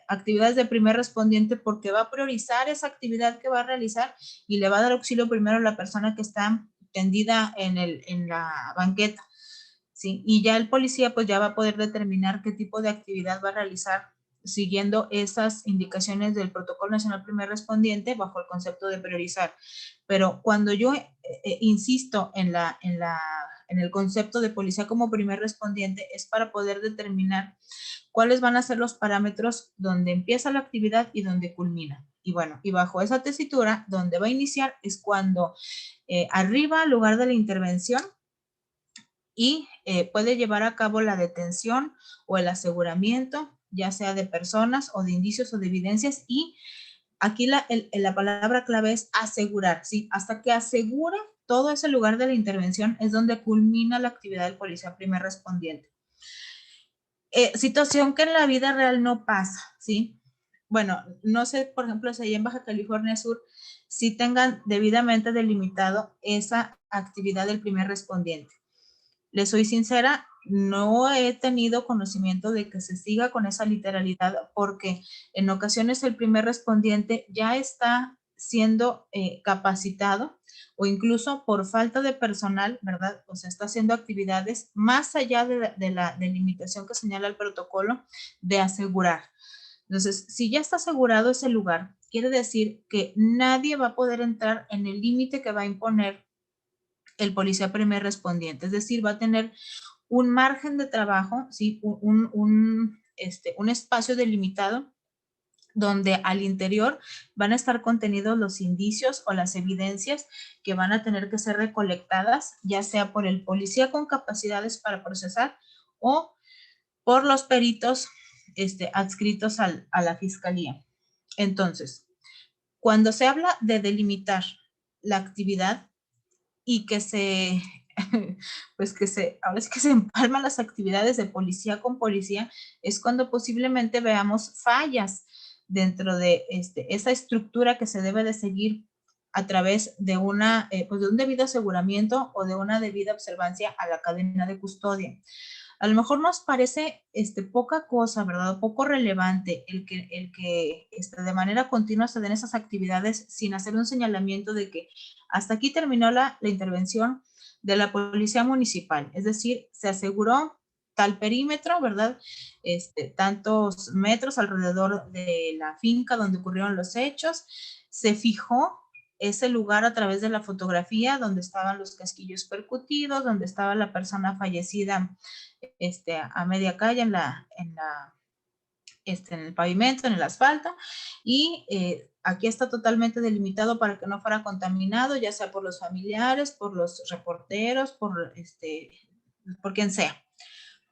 actividades de primer respondiente porque va a priorizar esa actividad que va a realizar y le va a dar auxilio primero a la persona que está tendida en la banqueta. ¿Sí? Y ya el policía pues ya va a poder determinar qué tipo de actividad va a realizar siguiendo esas indicaciones del Protocolo Nacional Primer Respondiente bajo el concepto de priorizar. Pero cuando yo insisto en el concepto de policía como primer respondiente es para poder determinar cuáles van a ser los parámetros donde empieza la actividad y donde culmina. Y bueno, y bajo esa tesitura, donde va a iniciar es cuando arriba, al lugar de la intervención, y puede llevar a cabo la detención o el aseguramiento, ya sea de personas o de indicios o de evidencias. Y aquí la palabra clave es asegurar, ¿sí? Hasta que asegura todo ese lugar de la intervención es donde culmina la actividad del policía primer respondiente. Situación que en la vida real no pasa, ¿sí? bueno, no sé, por ejemplo, si allá en Baja California Sur, si tengan debidamente delimitado esa actividad del primer respondiente. Les soy sincera, no he tenido conocimiento de que se siga con esa literalidad porque en ocasiones el primer respondiente ya está siendo capacitado o incluso por falta de personal, ¿verdad? O sea, está haciendo actividades más allá de la delimitación que señala el protocolo de asegurar. Entonces, si ya está asegurado ese lugar, quiere decir que nadie va a poder entrar en el límite que va a imponer el policía primer respondiente. Es decir, va a tener un margen de trabajo, ¿sí? Un espacio delimitado donde al interior van a estar contenidos los indicios o las evidencias que van a tener que ser recolectadas, ya sea por el policía con capacidades para procesar o por los peritos adscritos a la fiscalía. Entonces, cuando se habla de delimitar la actividad y que se, pues ahora es que se empalman las actividades de policía con policía, es cuando posiblemente veamos fallas dentro de esa estructura que se debe de seguir a través de pues de un debido aseguramiento o de una debida observancia a la cadena de custodia. A lo mejor nos parece poca cosa, ¿verdad? Poco relevante el que de manera continua se den esas actividades sin hacer un señalamiento de que hasta aquí terminó la intervención de la policía municipal. Es decir, se aseguró tal perímetro, ¿verdad? Tantos metros alrededor de la finca donde ocurrieron los hechos. Se fijó ese lugar a través de la fotografía donde estaban los casquillos percutidos, donde estaba la persona fallecida a media calle en el pavimento, en el asfalto, y aquí está totalmente delimitado para que no fuera contaminado, ya sea por los familiares, por los reporteros, por quien sea.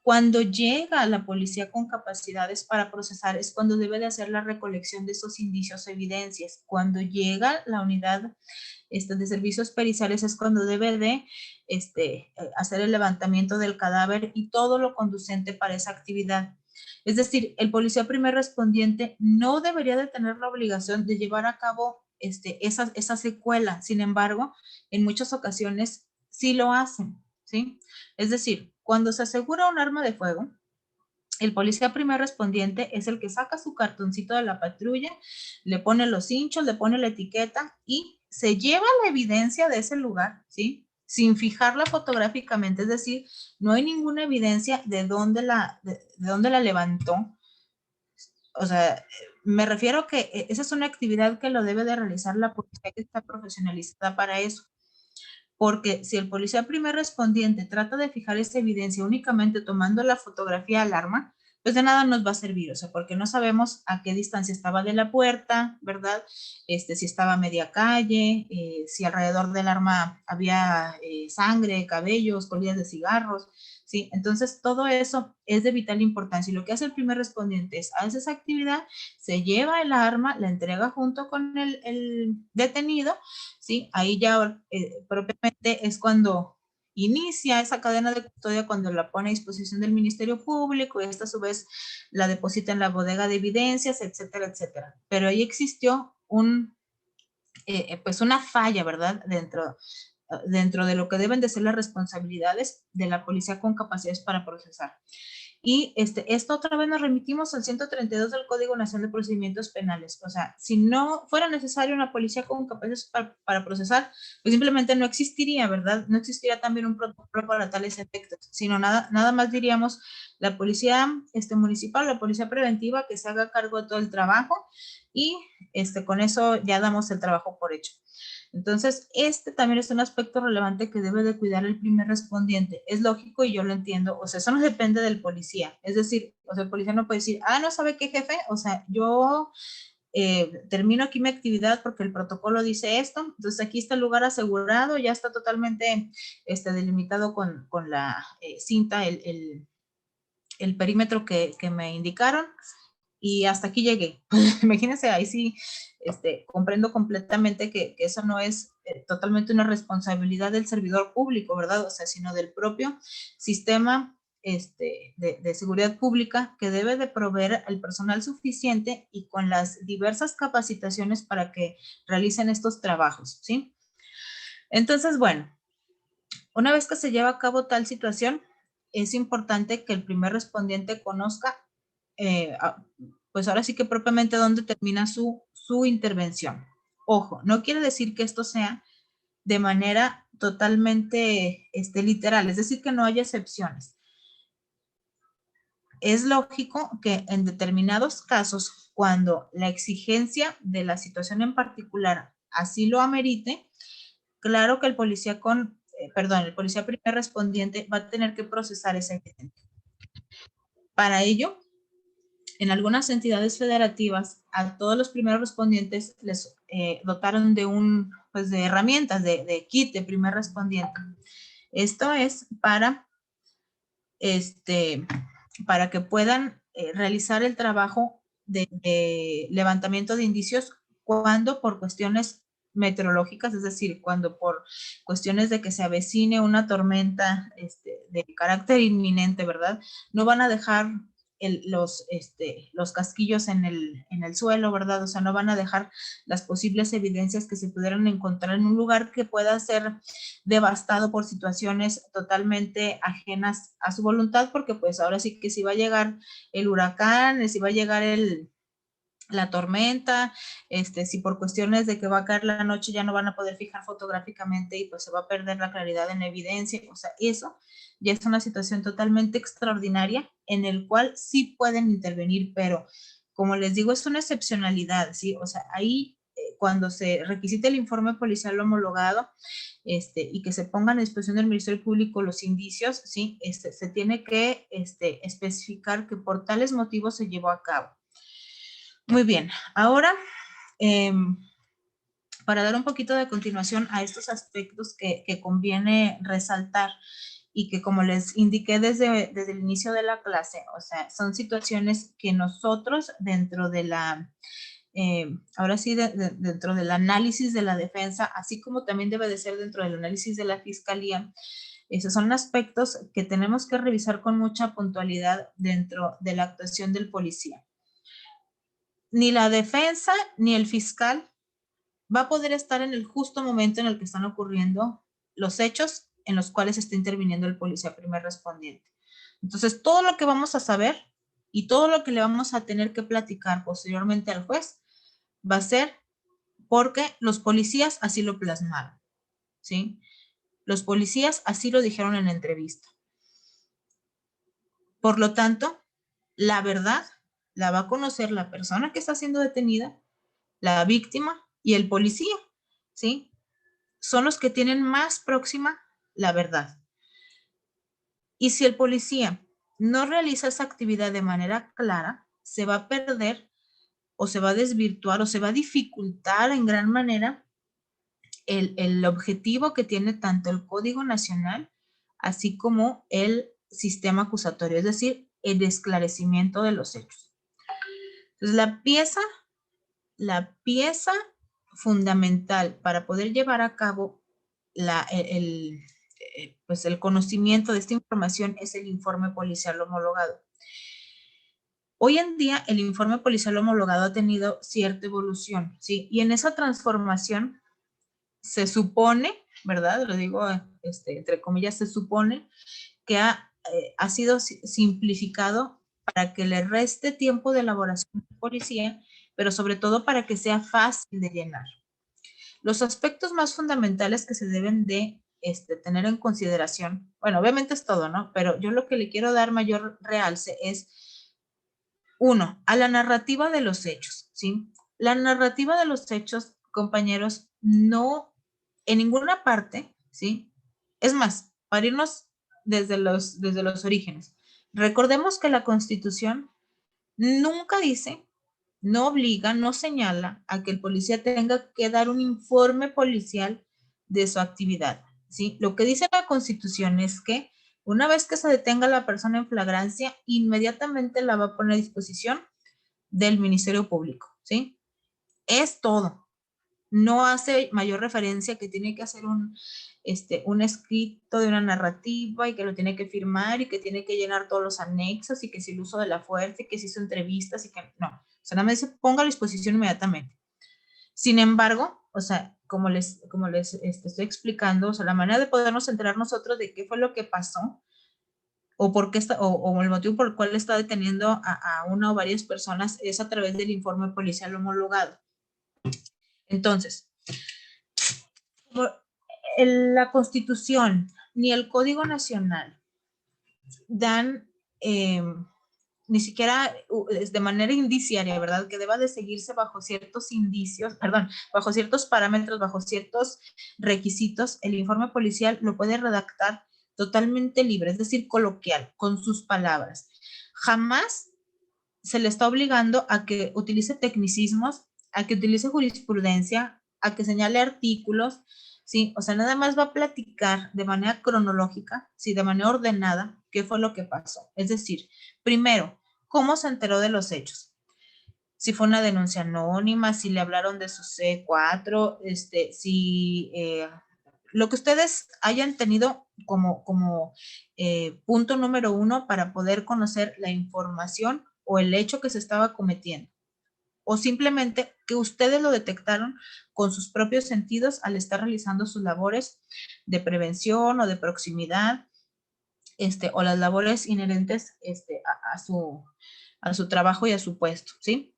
Cuando llega la policía con capacidades para procesar es cuando debe de hacer la recolección de esos indicios o evidencias. Cuando llega la unidad de servicios periciales es cuando debe de hacer el levantamiento del cadáver y todo lo conducente para esa actividad. Es decir, el policía primer respondiente no debería de tener la obligación de llevar a cabo esa secuela. Sin embargo, en muchas ocasiones sí lo hacen, ¿sí? Es decir, cuando se asegura un arma de fuego, el policía primer respondiente es el que saca su cartoncito de la patrulla, le pone los hinchos, le pone la etiqueta y se lleva la evidencia de ese lugar, ¿sí? Sin fijarla fotográficamente, es decir, no hay ninguna evidencia de dónde la levantó. O sea, me refiero que esa es una actividad que lo debe de realizar la policía que está profesionalizada para eso. Porque si el policía primer respondiente trata de fijar esa evidencia únicamente tomando la fotografía al arma, pues de nada nos va a servir, o sea, porque no sabemos a qué distancia estaba de la puerta, ¿verdad? Si estaba a media calle, si alrededor del arma había sangre, cabellos, colillas de cigarros, ¿sí? Entonces, todo eso es de vital importancia. Y lo que hace el primer respondiente es, hace esa actividad, se lleva el arma, la entrega junto con el detenido, ¿sí? Ahí ya propiamente es cuando inicia esa cadena de custodia, cuando la pone a disposición del Ministerio Público y esta a su vez la deposita en la bodega de evidencias, etcétera, etcétera. Pero ahí existió pues una falla, ¿verdad? Dentro de lo que deben de ser las responsabilidades de la policía con capacidades para procesar. Y esto otra vez nos remitimos al 132 del Código Nacional de Procedimientos Penales. O sea, si no fuera necesario una policía con capacidades para procesar, pues simplemente no existiría, ¿verdad? No existiría también un protocolo para tales efectos, sino nada más diríamos la policía municipal, la policía preventiva que se haga cargo de todo el trabajo y con eso ya damos el trabajo por hecho. Entonces, también es un aspecto relevante que debe de cuidar el primer respondiente. Es lógico y yo lo entiendo. O sea, eso no depende del policía. Es decir, o sea, el policía no puede decir, no sabe qué, jefe. O sea, yo termino aquí mi actividad porque el protocolo dice esto. Entonces, aquí está el lugar asegurado, ya está totalmente delimitado con la cinta, el perímetro que me indicaron. Y hasta aquí llegué. Imagínense, ahí sí comprendo completamente que eso no es totalmente una responsabilidad del servidor público, ¿verdad? O sea, sino del propio sistema de seguridad pública que debe de proveer el personal suficiente y con las diversas capacitaciones para que realicen estos trabajos, ¿sí? Entonces, bueno, una vez que se lleva a cabo tal situación, es importante que el primer respondiente conozca, pues ahora sí que propiamente dónde termina su intervención. Ojo, no quiere decir que esto sea de manera totalmente literal, es decir, que no haya excepciones. Es lógico que en determinados casos, cuando la exigencia de la situación en particular así lo amerite, claro que el policía el policía primer respondiente va a tener que procesar esa evidencia. Para ello, en algunas entidades federativas, a todos los primeros respondientes les dotaron de de herramientas, de kit de primer respondiente. Esto es para que puedan realizar el trabajo de levantamiento de indicios cuando por cuestiones meteorológicas, es decir, cuando por cuestiones de que se avecine una tormenta de carácter inminente, ¿verdad? No van a dejar los casquillos en el suelo, ¿verdad? O sea, no van a dejar las posibles evidencias que se pudieran encontrar en un lugar que pueda ser devastado por situaciones totalmente ajenas a su voluntad, porque pues ahora sí que si va a llegar el huracán, si va a llegar la tormenta, si por cuestiones de que va a caer la noche ya no van a poder fijar fotográficamente y pues se va a perder la claridad en evidencia, o sea, eso ya es una situación totalmente extraordinaria en el cual sí pueden intervenir, pero como les digo, es una excepcionalidad, ¿sí? O sea, ahí cuando se requisite el informe policial homologado y que se pongan a disposición del Ministerio Público los indicios, ¿sí? Se tiene que especificar que por tales motivos se llevó a cabo. Muy bien, ahora para dar un poquito de continuación a estos aspectos que conviene resaltar y que como les indiqué desde el inicio de la clase, o sea, son situaciones que nosotros dentro de la, ahora sí, dentro del análisis de la defensa, así como también debe de ser dentro del análisis de la fiscalía, esos son aspectos que tenemos que revisar con mucha puntualidad dentro de la actuación del policía. Ni la defensa ni el fiscal va a poder estar en el justo momento en el que están ocurriendo los hechos en los cuales está interviniendo el policía primer respondiente. Entonces, todo lo que vamos a saber y todo lo que le vamos a tener que platicar posteriormente al juez va a ser porque los policías así lo plasmaron, ¿sí? Los policías así lo dijeron en la entrevista. Por lo tanto, la verdad la va a conocer la persona que está siendo detenida, la víctima y el policía, ¿sí? Son los que tienen más próxima la verdad. Y si el policía no realiza esa actividad de manera clara, se va a perder o se va a desvirtuar o se va a dificultar en gran manera el objetivo que tiene tanto el Código Nacional así como el sistema acusatorio, es decir, el esclarecimiento de los hechos. Entonces, la pieza fundamental para poder llevar a cabo pues el conocimiento de esta información es el informe policial homologado. Hoy en día el informe policial homologado ha tenido cierta evolución, ¿sí? Y en esa transformación se supone, ¿verdad? Lo digo entre comillas, se supone que ha sido simplificado para que le reste tiempo de elaboración de policía, pero sobre todo para que sea fácil de llenar. Los aspectos más fundamentales que se deben de tener en consideración, bueno, obviamente es todo, ¿no? Pero yo lo que le quiero dar mayor realce es, uno, a la narrativa de los hechos, ¿sí? La narrativa de los hechos, compañeros, no, en ninguna parte, ¿sí? Es más, para irnos desde los orígenes, recordemos que la Constitución nunca dice, no obliga, no señala a que el policía tenga que dar un informe policial de su actividad, ¿sí? Lo que dice la Constitución es que una vez que se detenga a la persona en flagrancia, inmediatamente la va a poner a disposición del Ministerio Público, ¿sí? Es todo. no hace mayor referencia que tiene que hacer un escrito de una narrativa y que lo tiene que firmar y que tiene que llenar todos los anexos y que si el uso de la fuerza y que si hizo entrevistas y que no. O sea, nada más dice ponga a disposición inmediatamente. Sin embargo, o sea, como les estoy explicando, o sea, la manera de podernos enterar nosotros de qué fue lo que pasó o por qué o el motivo por el cual está deteniendo a una o varias personas es a través del informe policial homologado. Entonces, la Constitución ni el Código Nacional dan ni siquiera de manera indiciaria, ¿verdad? Que deba de seguirse bajo ciertos indicios, perdón, bajo ciertos parámetros, bajo ciertos requisitos, el informe policial lo puede redactar totalmente libre, es decir, coloquial, con sus palabras. Jamás se le está obligando a que utilice tecnicismos, a que utilice jurisprudencia, a que señale artículos, ¿sí? O sea, nada más va a platicar de manera cronológica, ¿sí? De manera ordenada, qué fue lo que pasó. Es decir, primero, cómo se enteró de los hechos. Si fue una denuncia anónima, si le hablaron de su C4, si lo que ustedes hayan tenido como punto número 1 para poder conocer la información o el hecho que se estaba cometiendo. O simplemente que ustedes lo detectaron con sus propios sentidos al estar realizando sus labores de prevención o de proximidad, o las labores inherentes a su trabajo y a su puesto, ¿sí?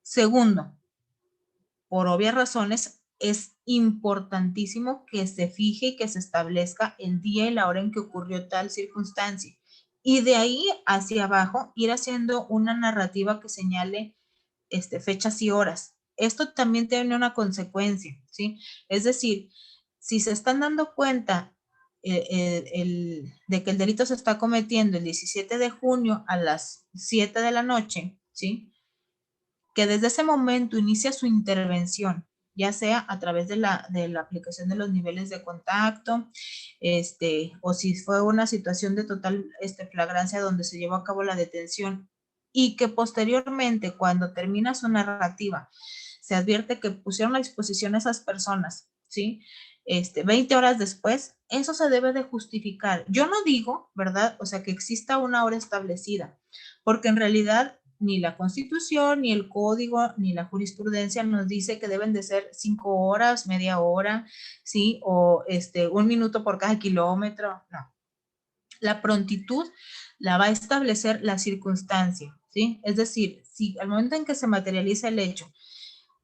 Segundo, por obvias razones, es importantísimo que se fije y que se establezca el día y la hora en que ocurrió tal circunstancia. Y de ahí hacia abajo, ir haciendo una narrativa que señale fechas y horas. Esto también tiene una consecuencia, ¿sí? Es decir, si se están dando cuenta de que el delito se está cometiendo el 17 de junio a las 7 de la noche, ¿sí? Que desde ese momento inicia su intervención, ya sea a través de la aplicación de los niveles de contacto, o si fue una situación de total flagrancia donde se llevó a cabo la detención, y que posteriormente, cuando termina su narrativa, se advierte que pusieron a disposición a esas personas, ¿sí? 20 horas después, eso se debe de justificar. Yo no digo, ¿verdad? O sea, que exista una hora establecida, porque en realidad ni la Constitución, ni el Código, ni la jurisprudencia nos dice que deben de ser 5 horas, media hora, ¿sí? O 1 minuto por cada kilómetro, no. La prontitud la va a establecer la circunstancia, ¿sí? Es decir, si al momento en que se materializa el hecho,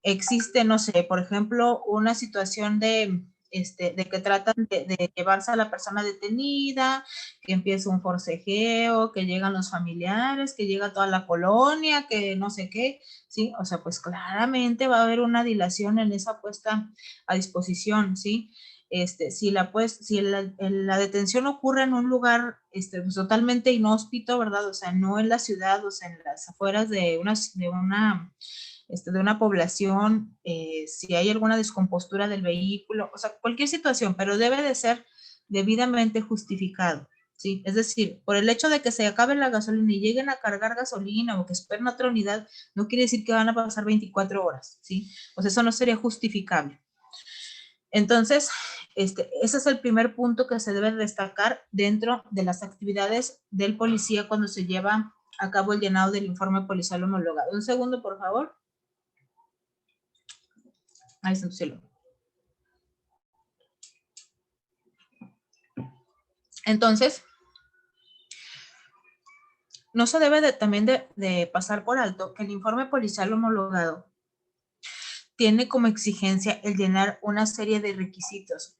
existe, no sé, por ejemplo, una situación de que tratan de llevarse a la persona detenida, que empieza un forcejeo, que llegan los familiares, que llega toda la colonia, que no sé qué, ¿sí? O sea, pues claramente va a haber una dilación en esa puesta a disposición, ¿sí? Si la detención ocurre en un lugar pues, totalmente inhóspito, ¿verdad? O sea, no en la ciudad, o sea, en las afueras de una población, si hay alguna descompostura del vehículo, o sea, cualquier situación, pero debe de ser debidamente justificado, ¿sí? Es decir, por el hecho de que se acabe la gasolina y lleguen a cargar gasolina o que esperen otra unidad, no quiere decir que van a pasar 24 horas, ¿sí? O sea, eso no sería justificable. Entonces, ese es el primer punto que se debe destacar dentro de las actividades del policía cuando se lleva a cabo el llenado del informe policial homologado. Un segundo, por favor. Ahí está, cielo. Entonces, no se debe también de pasar por alto que el informe policial homologado tiene como exigencia el llenar una serie de requisitos.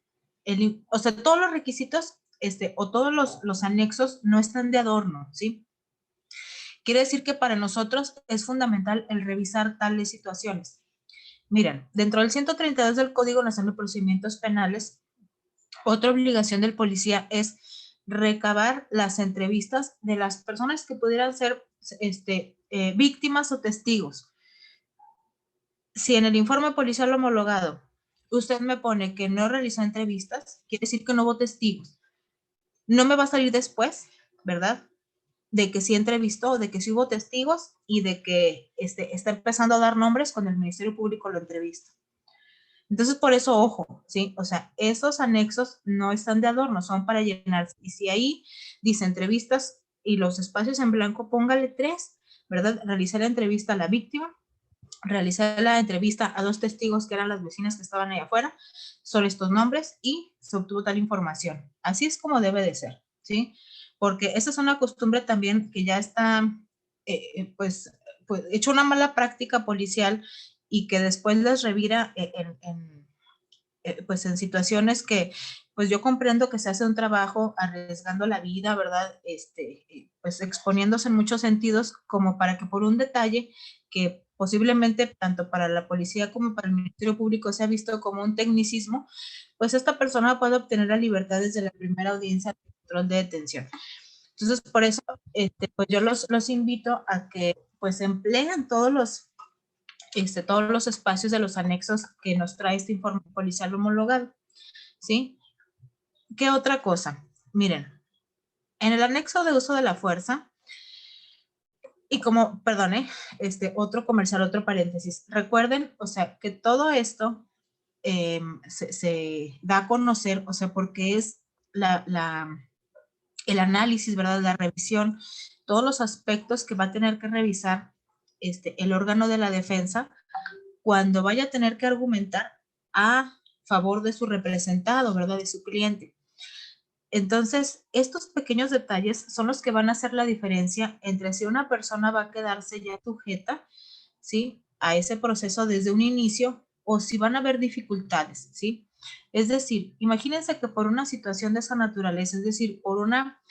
O sea, todos los requisitos o todos los anexos no están de adorno, ¿sí? Quiere decir que para nosotros es fundamental el revisar tales situaciones. Miren, dentro del 132 del Código Nacional de Procedimientos Penales, otra obligación del policía es recabar las entrevistas de las personas que pudieran ser víctimas o testigos. Si en el informe policial homologado usted me pone que no realizó entrevistas, quiere decir que no hubo testigos. No me va a salir después, ¿verdad? De que sí entrevistó, de que sí hubo testigos y de que está empezando a dar nombres cuando el Ministerio Público lo entrevista. Entonces, por eso, ojo, ¿sí? O sea, esos anexos no están de adorno, son para llenarse. Y si ahí dice entrevistas y los espacios en blanco, póngale 3, ¿verdad? Realizar la entrevista a la víctima, realizar la entrevista a 2 testigos que eran las vecinas que estaban ahí afuera, son estos nombres y se obtuvo tal información. Así es como debe de ser, ¿sí? Porque esa es una costumbre también que ya está, pues, hecho una mala práctica policial y que después les revira pues en situaciones que pues yo comprendo que se hace un trabajo arriesgando la vida, ¿verdad? Pues exponiéndose en muchos sentidos como para que por un detalle que posiblemente tanto para la policía como para el Ministerio Público se ha visto como un tecnicismo, pues esta persona puede obtener la libertad desde la primera audiencia de control de detención. Entonces, por eso, pues yo los invito a que pues empleen todos los espacios de los anexos que nos trae este informe policial homologado, ¿sí? ¿Qué otra cosa? Miren, en el anexo de uso de la fuerza, y como, perdone, otro comercial, otro paréntesis, recuerden, o sea, que todo esto se da a conocer, o sea, porque es el análisis, ¿verdad? La revisión, todos los aspectos que va a tener que revisar el órgano de la defensa cuando vaya a tener que argumentar a favor de su representado, ¿verdad? De su cliente. Entonces, estos pequeños detalles son los que van a hacer la diferencia entre si una persona va a quedarse ya sujeta, ¿sí? A ese proceso desde un inicio o si van a haber dificultades, ¿sí? Es decir, imagínense que por una situación de esa naturaleza, es decir, por una,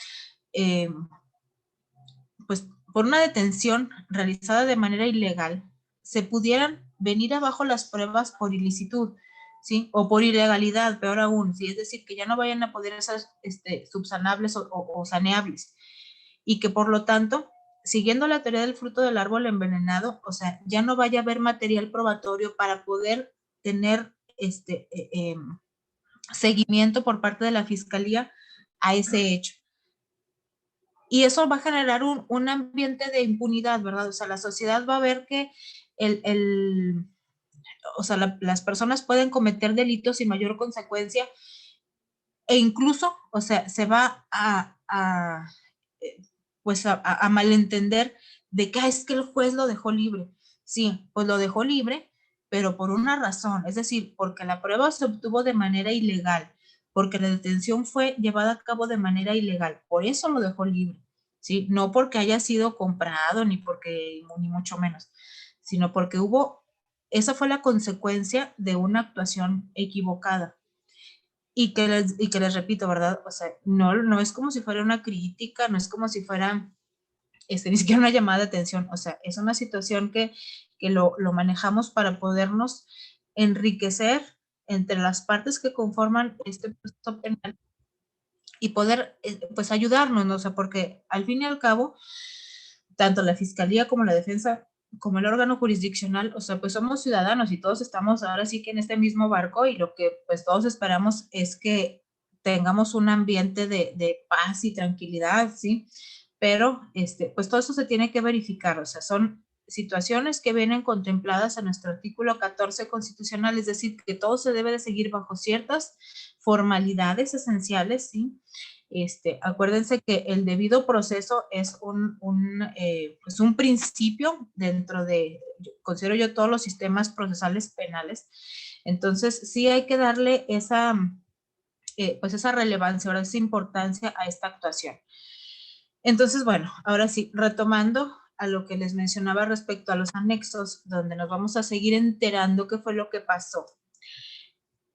pues, por una detención realizada de manera ilegal, se pudieran venir abajo las pruebas por ilicitud, ¿sí? O por ilegalidad, peor aún, ¿sí? Es decir, que ya no vayan a poder ser subsanables o saneables. Y que por lo tanto, siguiendo la teoría del fruto del árbol envenenado, o sea, ya no vaya a haber material probatorio para poder tener seguimiento por parte de la fiscalía a ese hecho. Y eso va a generar un ambiente de impunidad, ¿verdad? O sea, la sociedad va a ver que o sea, las personas pueden cometer delitos sin mayor consecuencia e incluso, o sea, se va pues a malentender de que es que el juez lo dejó libre. Sí, pues lo dejó libre, pero por una razón, es decir, porque la prueba se obtuvo de manera ilegal, porque la detención fue llevada a cabo de manera ilegal, por eso lo dejó libre, ¿sí? No porque haya sido comprado, ni mucho menos, sino porque esa fue la consecuencia de una actuación equivocada. Y que les repito, ¿verdad? O sea, no es como si fuera una crítica, no es como si fuera ni siquiera una llamada de atención, o sea, es una situación que lo manejamos para podernos enriquecer entre las partes que conforman este proceso penal y poder, pues, ayudarnos, ¿no? O sea, porque al fin y al cabo, tanto la fiscalía como la defensa, como el órgano jurisdiccional, o sea, pues somos ciudadanos y todos estamos ahora sí que en este mismo barco y lo que pues todos esperamos es que tengamos un ambiente de paz y tranquilidad, ¿sí? Pero, pues todo eso se tiene que verificar, o sea, son situaciones que vienen contempladas en nuestro artículo 14 constitucional, es decir, que todo se debe de seguir bajo ciertas formalidades esenciales, ¿sí? Acuérdense que el debido proceso es pues un principio dentro de, considero yo, todos los sistemas procesales penales. Entonces, sí hay que darle pues esa relevancia, ahora esa importancia a esta actuación. Entonces, bueno, ahora sí, retomando a lo que les mencionaba respecto a los anexos, donde nos vamos a seguir enterando qué fue lo que pasó.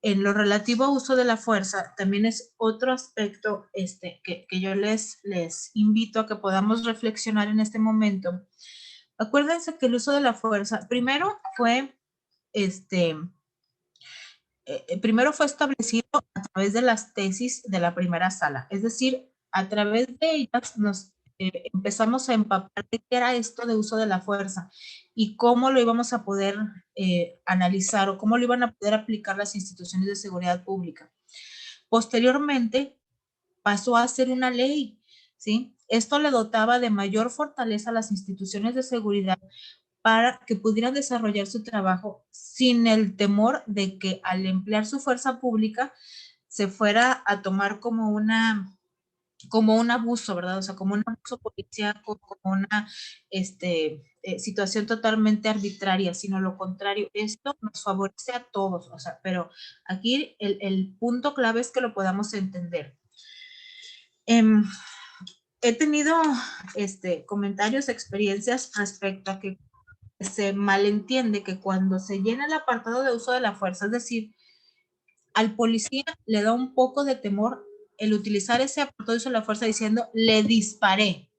En lo relativo a uso de la fuerza, también es otro aspecto que yo les invito a que podamos reflexionar en este momento. Acuérdense que el uso de la fuerza, primero fue establecido a través de las tesis de la primera sala, es decir, a través de ellas nos empezamos a empapar de qué era esto de uso de la fuerza y cómo lo íbamos a poder analizar o cómo lo iban a poder aplicar las instituciones de seguridad pública. Posteriormente pasó a ser una ley, ¿sí? Esto le dotaba de mayor fortaleza a las instituciones de seguridad para que pudieran desarrollar su trabajo sin el temor de que al emplear su fuerza pública se fuera a tomar como un abuso, ¿verdad? O sea, como un abuso policíaco, como una situación totalmente arbitraria, sino lo contrario, esto nos favorece a todos, o sea, pero aquí el punto clave es que lo podamos entender. He tenido comentarios, experiencias respecto a que se malentiende que cuando se llena el apartado de uso de la fuerza, es decir, al policía le da un poco de temor el utilizar ese apartado de uso de la fuerza diciendo, le disparé,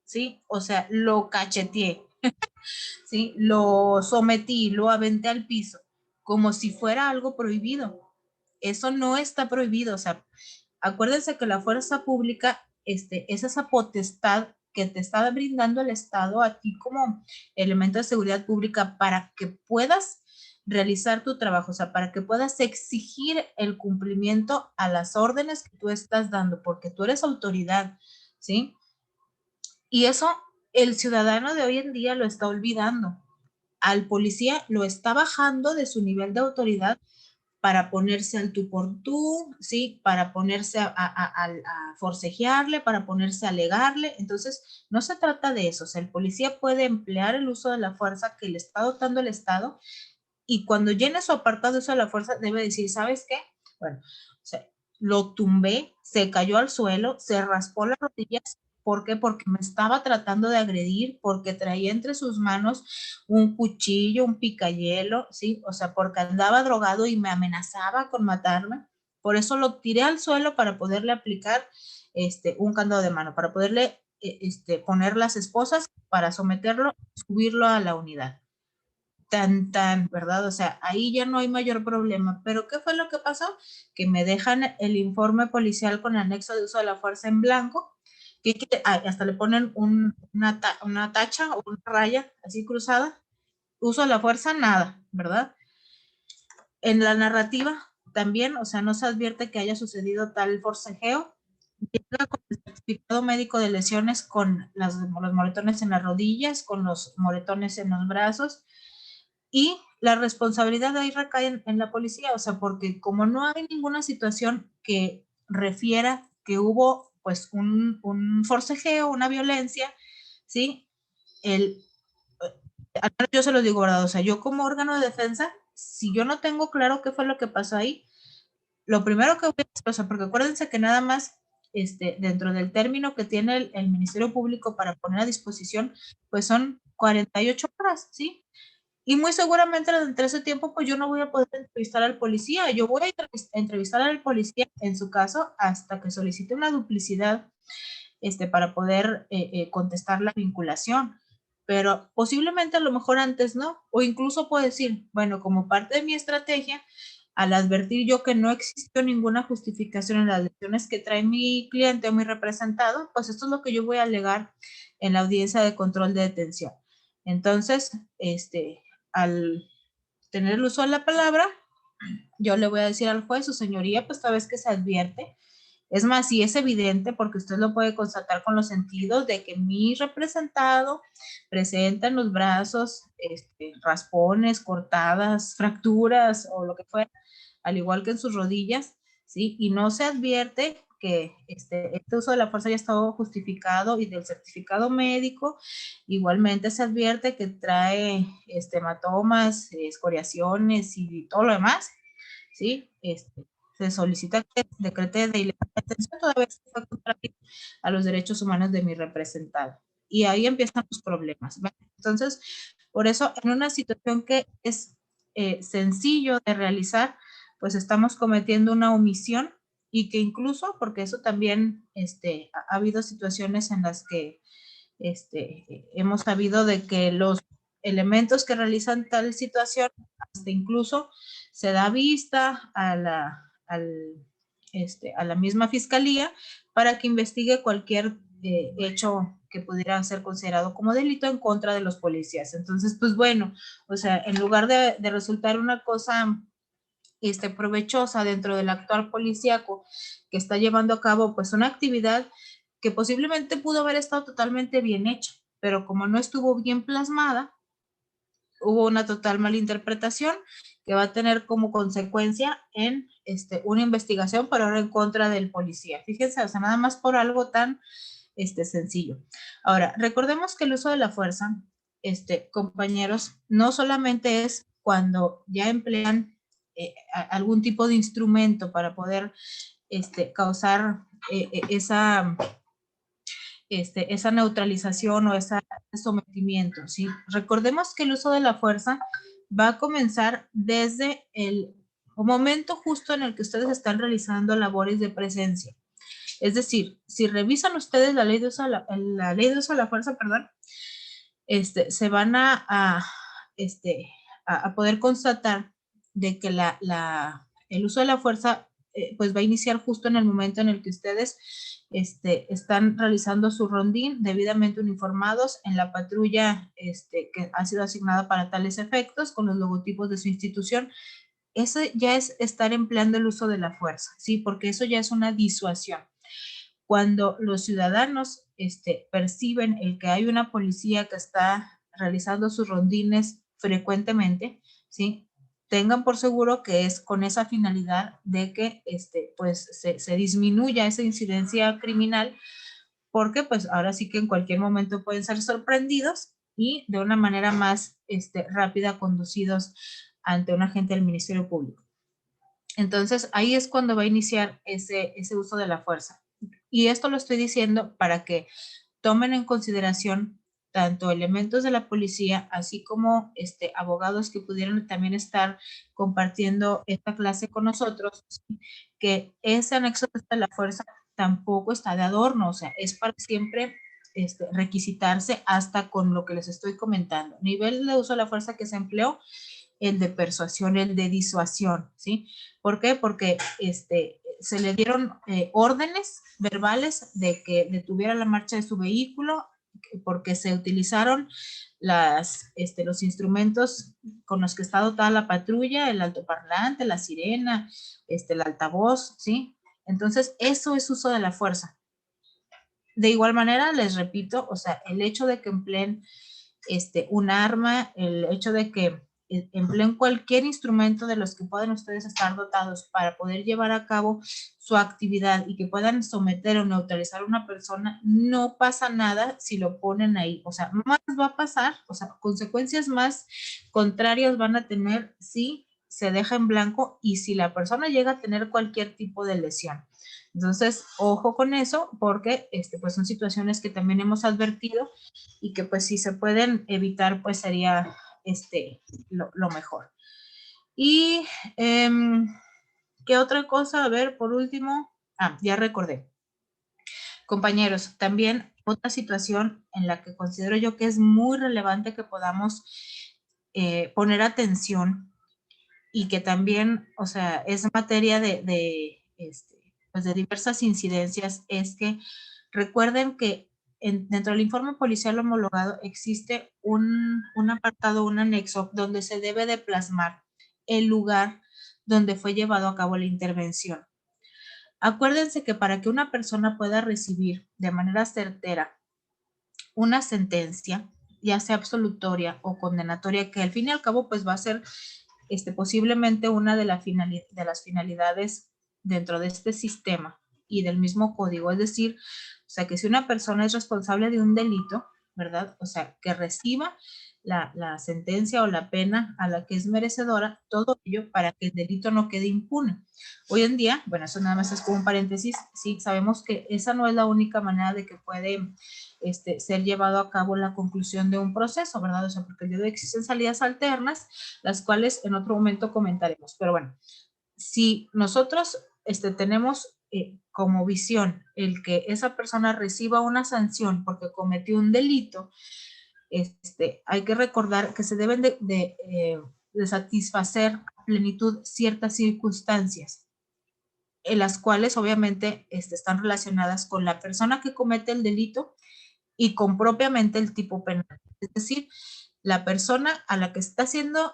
¿sí? O sea, lo cacheteé, ¿sí? Lo sometí, lo aventé al piso, como si fuera algo prohibido. Eso no está prohibido, o sea, acuérdense que la fuerza pública es esa potestad que te está brindando el Estado a ti como elemento de seguridad pública para que puedas realizar tu trabajo, o sea, para que puedas exigir el cumplimiento a las órdenes que tú estás dando, porque tú eres autoridad, ¿sí? Y eso el ciudadano de hoy en día lo está olvidando. Al policía lo está bajando de su nivel de autoridad para ponerse al tú por tú, ¿sí? Para ponerse a forcejearle, para ponerse a alegarle. Entonces, no se trata de eso. O sea, el policía puede emplear el uso de la fuerza que le está dotando el Estado y cuando llene su apartado de uso de la fuerza debe decir, ¿sabes qué? Bueno, o sea, lo tumbé, se cayó al suelo, se raspó las rodillas. ¿Por qué? Porque me estaba tratando de agredir, porque traía entre sus manos un cuchillo, un picayelo, ¿sí? O sea, porque andaba drogado y me amenazaba con matarme. Por eso lo tiré al suelo para poderle aplicar un candado de mano, para poderle poner las esposas, para someterlo, subirlo a la unidad. ¿Verdad? O sea, ahí ya no hay mayor problema. Pero ¿qué fue lo que pasó? Que me dejan el informe policial con anexo de uso de la fuerza en blanco, que hasta le ponen una tacha o una raya así cruzada. Uso de la fuerza, nada, ¿verdad? En la narrativa también, o sea, no se advierte que haya sucedido tal forcejeo. Llega con el certificado médico de lesiones con los moretones en las rodillas, con los moretones en los brazos, y la responsabilidad ahí recae en la policía, o sea, porque como no hay ninguna situación que refiera que hubo pues un forcejeo, una violencia, ¿sí? Yo se lo digo, ¿verdad? O sea, yo como órgano de defensa, si yo no tengo claro qué fue lo que pasó ahí, lo primero que voy a hacer, o sea, porque acuérdense que nada más dentro del término que tiene el Ministerio Público para poner a disposición, pues son 48 horas, ¿sí? Y muy seguramente entre ese tiempo, pues yo no voy a poder entrevistar al policía. Yo voy a entrevistar al policía, en su caso, hasta que solicite una duplicidad para poder contestar la vinculación. Pero posiblemente a lo mejor antes no. O incluso puedo decir, bueno, como parte de mi estrategia, al advertir yo que no existió ninguna justificación en las lesiones que trae mi cliente o mi representado, pues esto es lo que yo voy a alegar en la audiencia de control de detención. Entonces, al tener el uso de la palabra, yo le voy a decir al juez, su señoría, pues tal vez que se advierte. Es más, si es evidente, porque usted lo puede constatar con los sentidos de que mi representado presenta en los brazos raspones, cortadas, fracturas o lo que fuera, al igual que en sus rodillas, ¿sí? Y no se advierte que este uso de la fuerza ya estado justificado y del certificado médico, igualmente se advierte que trae hematomas, escoriaciones y todo lo demás, ¿sí? Se solicita que decrete de ilegal detención toda vez que fue contrario a los derechos humanos de mi representado. Y ahí empiezan los problemas, ¿vale? Entonces, por eso, en una situación que es sencillo de realizar, pues estamos cometiendo una omisión y que incluso, porque eso también ha habido situaciones en las que hemos sabido de que los elementos que realizan tal situación, hasta incluso se da vista a la misma fiscalía para que investigue cualquier hecho que pudiera ser considerado como delito en contra de los policías. Entonces, pues bueno, o sea, en lugar de resultar una cosa provechosa dentro del actual policíaco que está llevando a cabo pues una actividad que posiblemente pudo haber estado totalmente bien hecha, pero como no estuvo bien plasmada, hubo una total malinterpretación que va a tener como consecuencia en una investigación, pero ahora en contra del policía. Fíjense, o sea, nada más por algo tan sencillo. Ahora, recordemos que el uso de la fuerza, compañeros, no solamente es cuando ya emplean algún tipo de instrumento para poder causar esa neutralización o ese sometimiento, ¿sí? Recordemos que el uso de la fuerza va a comenzar desde el momento justo en el que ustedes están realizando labores de presencia. Es decir, si revisan ustedes la ley de uso de la fuerza, perdón, se van a poder constatar de que el uso de la fuerza pues va a iniciar justo en el momento en el que ustedes están realizando su rondín debidamente uniformados en la patrulla que ha sido asignada para tales efectos con los logotipos de su institución. Eso ya es estar empleando el uso de la fuerza, ¿sí? Porque eso ya es una disuasión. Cuando los ciudadanos perciben el que hay una policía que está realizando sus rondines frecuentemente, ¿sí? Tengan por seguro que es con esa finalidad de que pues se disminuya esa incidencia criminal, porque pues ahora sí que en cualquier momento pueden ser sorprendidos y de una manera más rápida conducidos ante un agente del Ministerio Público. Entonces ahí es cuando va a iniciar ese uso de la fuerza. Y esto lo estoy diciendo para que tomen en consideración tanto elementos de la policía, así como abogados que pudieran también estar compartiendo esta clase con nosotros, ¿sí? Que ese anexo de la fuerza tampoco está de adorno, o sea, es para siempre requisitarse hasta con lo que les estoy comentando. Nivel de uso de la fuerza que se empleó, el de persuasión, el de disuasión, ¿sí? ¿Por qué? Porque se le dieron órdenes verbales de que detuviera la marcha de su vehículo porque se utilizaron los instrumentos con los que está dotada la patrulla, el altoparlante, la sirena, el altavoz, ¿sí? Entonces, eso es uso de la fuerza. De igual manera, les repito, o sea, el hecho de que empleen un arma, el hecho de que empleen cualquier instrumento de los que puedan ustedes estar dotados para poder llevar a cabo su actividad y que puedan someter o neutralizar a una persona, no pasa nada si lo ponen ahí. O sea, más va a pasar, o sea, consecuencias más contrarias van a tener si se deja en blanco y si la persona llega a tener cualquier tipo de lesión. Entonces, ojo con eso, porque pues son situaciones que también hemos advertido y que pues si se pueden evitar, pues sería lo mejor. Y, ¿qué otra cosa? A ver, por último, ya recordé. Compañeros, también otra situación en la que considero yo que es muy relevante que podamos poner atención y que también, o sea, es materia pues de diversas incidencias, es que recuerden que dentro del informe policial homologado existe un apartado, un anexo, donde se debe de plasmar el lugar donde fue llevado a cabo la intervención. Acuérdense que para que una persona pueda recibir de manera certera una sentencia, ya sea absolutoria o condenatoria, que al fin y al cabo pues va a ser posiblemente una de las finalidades dentro de este sistema y del mismo código, es decir, o sea, que si una persona es responsable de un delito, ¿verdad? O sea, que reciba la sentencia o la pena a la que es merecedora, todo ello para que el delito no quede impune. Hoy en día, bueno, eso nada más es como un paréntesis, sí, sabemos que esa no es la única manera de que puede ser llevado a cabo la conclusión de un proceso, ¿verdad? O sea, porque el día de hoy existen salidas alternas, las cuales en otro momento comentaremos. Pero bueno, si nosotros tenemos como visión el que esa persona reciba una sanción porque cometió un delito, hay que recordar que se deben de satisfacer a plenitud ciertas circunstancias, en las cuales obviamente están relacionadas con la persona que comete el delito y con propiamente el tipo penal. Es decir, la persona a la que está siendo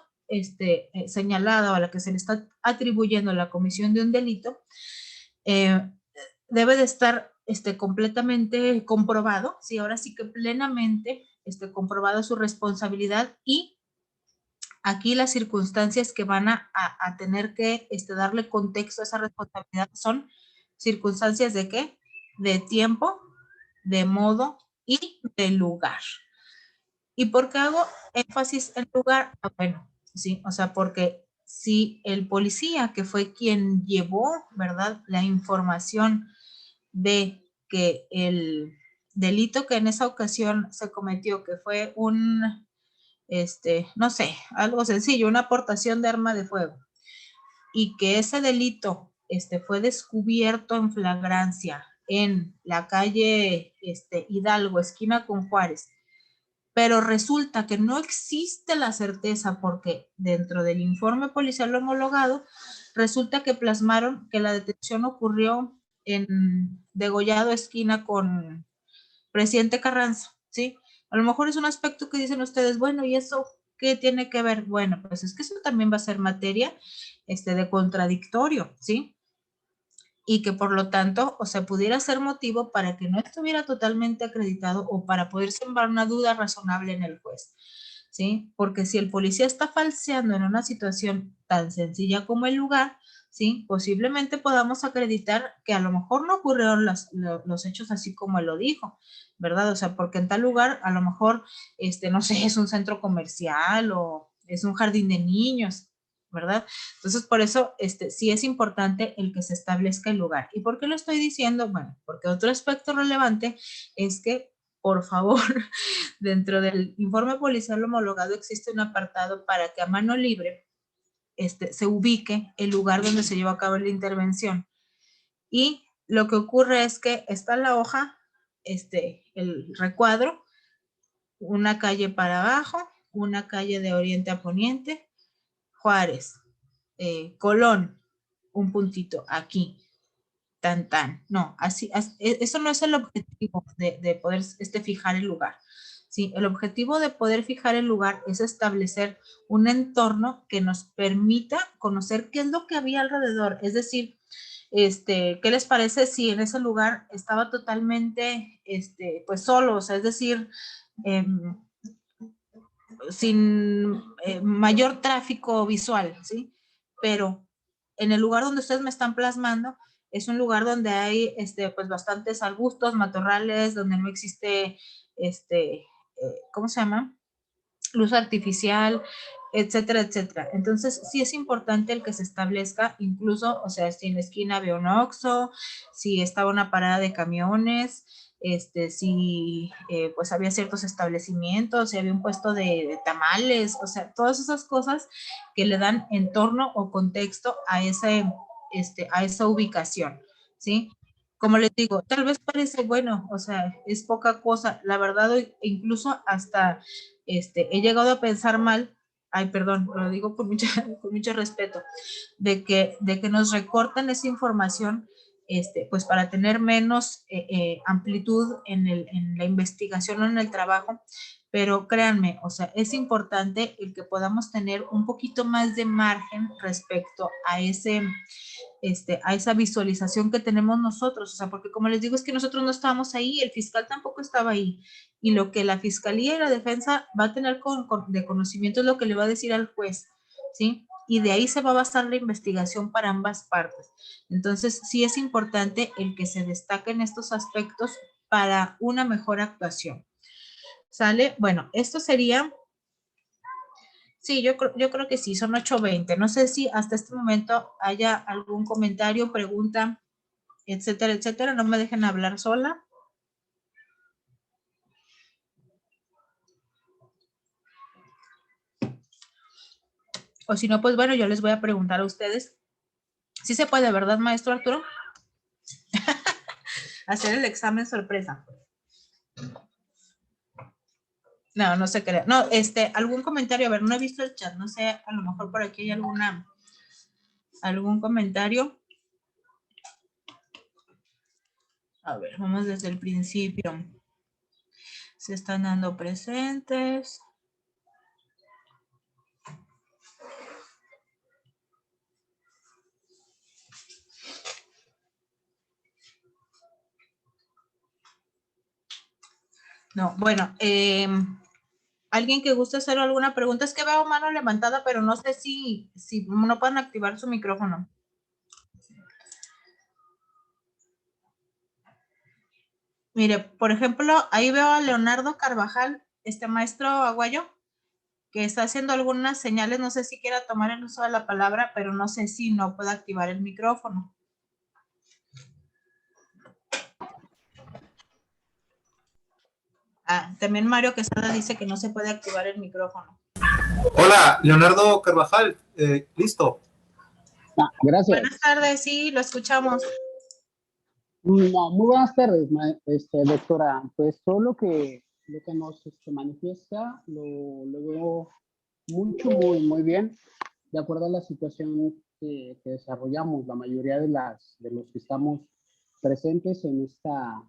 señalada o a la que se le está atribuyendo la comisión de un delito, debe de estar completamente comprobado, sí, ahora sí que plenamente comprobada su responsabilidad y Aquí las circunstancias que van a tener que darle contexto a esa responsabilidad son circunstancias de ¿qué? De tiempo, de modo y de lugar. ¿Y por qué hago énfasis en lugar? Bueno, sí, o sea, porque si el policía que fue quien llevó, ¿verdad?, la información de que el delito que en esa ocasión se cometió, que fue un, no sé, algo sencillo, una aportación de arma de fuego, y que ese delito fue descubierto en flagrancia en la calle Hidalgo, esquina con Juárez, pero resulta que no existe la certeza porque dentro del informe policial homologado resulta que plasmaron que la detención ocurrió en Degollado esquina con Presidente Carranza, ¿sí? A lo mejor es un aspecto que dicen ustedes, bueno, ¿y eso qué tiene que ver? Bueno, pues es que eso también va a ser materia de contradictorio, ¿sí? Y que por lo tanto, o sea, pudiera ser motivo para que no estuviera totalmente acreditado o para poder sembrar una duda razonable en el juez, ¿sí? Porque si el policía está falseando en una situación tan sencilla como el lugar, ¿sí? Posiblemente podamos acreditar que a lo mejor no ocurrieron los hechos así como él lo dijo, ¿verdad? O sea, porque en tal lugar a lo mejor, no sé, es un centro comercial o es un jardín de niños, ¿verdad? Entonces, por eso, sí es importante el que se establezca el lugar. ¿Y por qué lo estoy diciendo? Bueno, porque otro aspecto relevante es que, por favor, dentro del informe policial homologado existe un apartado para que a mano libre se ubique el lugar donde se llevó a cabo la intervención. Y lo que ocurre es que está la hoja, el recuadro, una calle para abajo, una calle de oriente a poniente, Juárez, Colón, un puntito aquí, tan, tan. No, eso no es el objetivo de poder fijar el lugar. Sí, el objetivo de poder fijar el lugar es establecer un entorno que nos permita conocer qué es lo que había alrededor. Es decir, ¿qué les parece si en ese lugar estaba totalmente, pues solo? O sea, es decir, sin mayor tráfico visual, ¿sí? Pero en el lugar donde ustedes me están plasmando es un lugar donde hay pues bastantes arbustos, matorrales, donde no existe ¿cómo se llama? Luz artificial, etcétera, etcétera. Entonces, sí es importante el que se establezca, incluso, o sea, si en la esquina había un Oxxo, si estaba una parada de camiones, si pues había ciertos establecimientos, si había un puesto de tamales, o sea, todas esas cosas que le dan entorno o contexto a a esa ubicación, ¿sí? Como les digo, tal vez parece bueno, o sea, es poca cosa, la verdad, incluso hasta he llegado a pensar mal, ay, perdón, lo digo con mucho respeto, de que nos recortan esa información, pues para tener menos amplitud en la investigación o en el trabajo, pero créanme, o sea, es importante el que podamos tener un poquito más de margen respecto a a esa visualización que tenemos nosotros, o sea, porque como les digo, es que nosotros no estábamos ahí, el fiscal tampoco estaba ahí, y lo que la fiscalía y la defensa va a tener de conocimiento es lo que le va a decir al juez, ¿sí? Y de ahí se va a basar la investigación para ambas partes. Entonces, sí es importante el que se destaquen estos aspectos para una mejor actuación. ¿Sale? Bueno, esto sería... Sí, yo creo que sí, son 8:20. No sé si hasta este momento haya algún comentario, pregunta, etcétera, etcétera. No me dejen hablar sola. O si no, pues bueno, yo les voy a preguntar a ustedes. Sí se puede, ¿verdad, maestro Arturo? Hacer el examen sorpresa. No, no se crea. No, algún comentario. A ver, no he visto el chat. No sé, a lo mejor por aquí hay algún comentario. A ver, vamos desde el principio. Se están dando presentes. No, bueno, ¿Alguien que guste hacer alguna pregunta? Es que veo mano levantada, pero no sé si no pueden activar su micrófono. Mire, por ejemplo, ahí veo a Leonardo Carvajal, maestro Aguayo, que está haciendo algunas señales, no sé si quiera tomar el uso de la palabra, pero no sé si no puede activar el micrófono. También Mario Quesada dice que no se puede activar el micrófono. Hola, Leonardo Carvajal, listo. Gracias. Buenas tardes, sí, lo escuchamos. No, muy buenas tardes, doctora. Pues todo lo que nos manifiesta lo veo muy bien, de acuerdo a la situación que desarrollamos, la mayoría de los que estamos presentes en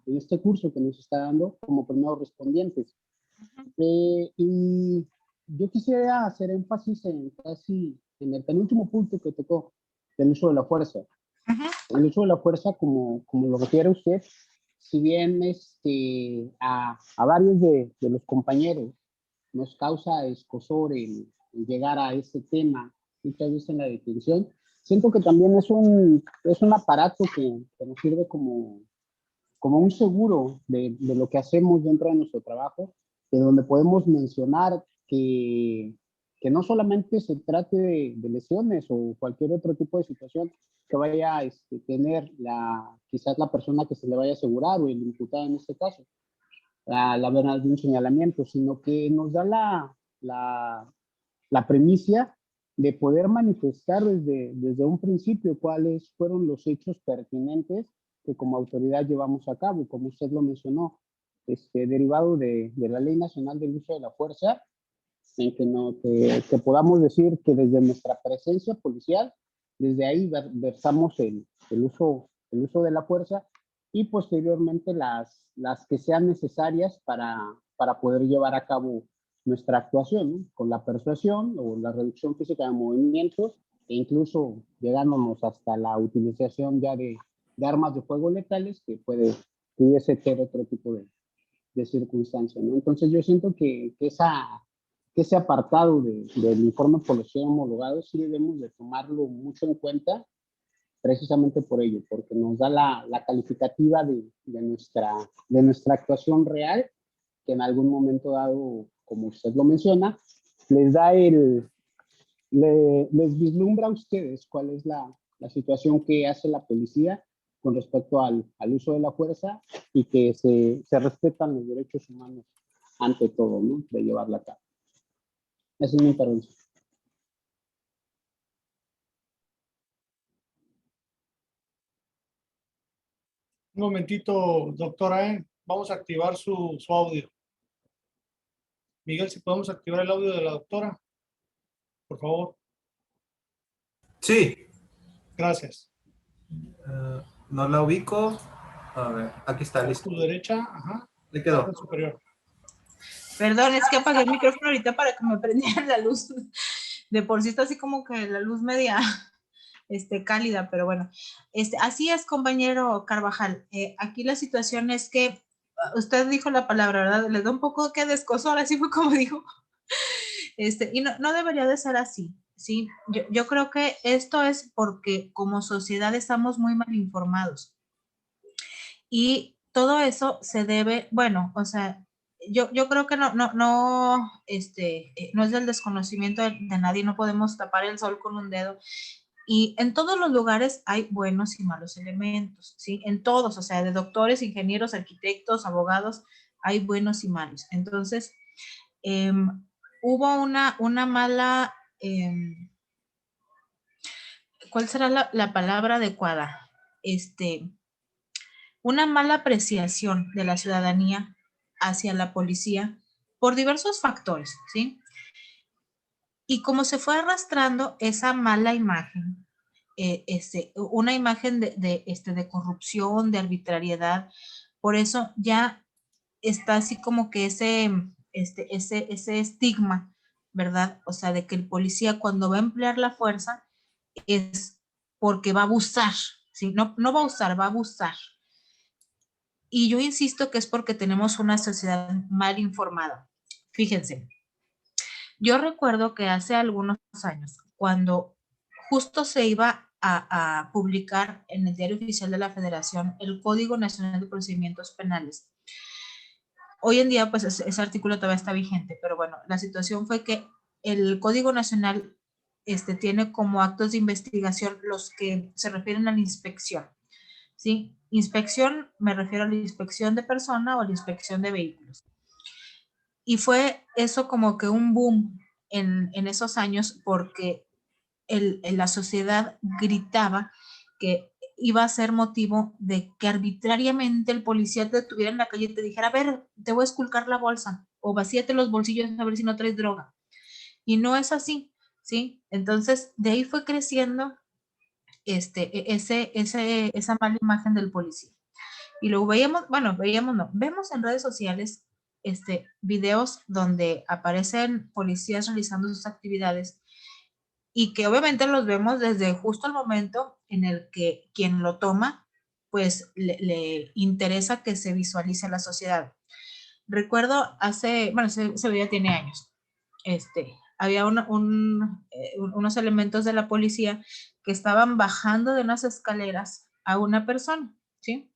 este curso que nos está dando como primeros respondientes. Y yo quisiera hacer énfasis en el penúltimo punto que tocó, del uso de la fuerza. El uso de la fuerza, como lo refiere usted, si bien a varios de los compañeros nos causa escozor el llegar a este tema, muchas veces en la detención, siento que también es un aparato que nos sirve como un seguro de lo que hacemos dentro de nuestro trabajo, de donde podemos mencionar que no solamente se trate de lesiones o cualquier otro tipo de situación que vaya a tener quizás la persona que se le vaya a asegurar o el imputado en este caso, la verdad de un señalamiento, sino que nos da la premisa de poder manifestar desde un principio cuáles fueron los hechos pertinentes que como autoridad llevamos a cabo, como usted lo mencionó, derivado de la Ley Nacional del Uso de la Fuerza, en que podamos decir que desde nuestra presencia policial, desde ahí versamos el uso de la fuerza y posteriormente las que sean necesarias para poder llevar a cabo nuestra actuación, ¿no? Con la persuasión o la reducción física de movimientos e incluso llegándonos hasta la utilización ya de armas de fuego letales que pudiese ser otro tipo de circunstancia, ¿no? Entonces yo siento que ese apartado del informe policial homologado sí debemos de tomarlo mucho en cuenta precisamente por ello, porque nos da la calificativa de nuestra actuación real, que en algún momento dado, como usted lo menciona, les vislumbra a ustedes cuál es la situación que hace la policía con respecto al uso de la fuerza y que se respetan los derechos humanos ante todo, ¿no? De llevarla a cabo. Esa es mi intervención. Un momentito, doctora, vamos a activar su audio. Miguel, si podemos activar el audio de la doctora, por favor. Sí. Gracias. No la ubico. A ver, aquí está, listo. A tu derecha, ajá. Le quedó. Superior. Perdón, es que apagué el micrófono ahorita para que me prendiera la luz. De por sí está así como que la luz media cálida, pero bueno. Así es, compañero Carvajal. Aquí la situación es que usted dijo la palabra, ¿verdad? Le da un poco que de escozor, así fue como dijo. Y no debería de ser así, ¿sí? Yo creo que esto es porque como sociedad estamos muy mal informados. Y todo eso se debe, bueno, o sea, yo creo que no es del desconocimiento de nadie, no podemos tapar el sol con un dedo. Y en todos los lugares hay buenos y malos elementos, ¿sí? En todos, o sea, de doctores, ingenieros, arquitectos, abogados, hay buenos y malos. Entonces, hubo una mala, ¿cuál será la palabra adecuada? Una mala apreciación de la ciudadanía hacia la policía por diversos factores, ¿sí? Y como se fue arrastrando esa mala imagen, una imagen de corrupción, de arbitrariedad, por eso ya está así como que ese estigma, ¿verdad? O sea, de que el policía cuando va a emplear la fuerza es porque va a abusar, ¿sí? No va a usar, va a abusar. Y yo insisto que es porque tenemos una sociedad mal informada. Fíjense, Yo recuerdo que hace algunos años, cuando justo se iba a publicar en el Diario Oficial de la Federación el Código Nacional de Procedimientos Penales. Hoy en día, pues ese artículo todavía está vigente, pero bueno, la situación fue que el Código Nacional tiene como actos de investigación los que se refieren a la inspección, ¿sí? Inspección, me refiero a la inspección de persona o a la inspección de vehículos. Y fue eso como que un boom en esos años porque la sociedad gritaba que iba a ser motivo de que arbitrariamente el policía te detuviera en la calle y te dijera, a ver, te voy a esculcar la bolsa o vacíate los bolsillos a ver si no traes droga. Y no es así, ¿sí? Entonces, de ahí fue creciendo esa mala imagen del policía. Y luego vemos en redes sociales videos donde aparecen policías realizando sus actividades y que obviamente los vemos desde justo el momento en el que quien lo toma, pues le interesa que se visualice a la sociedad. Recuerdo ese video tiene años, había unos elementos de la policía que estaban bajando de unas escaleras a una persona, ¿sí?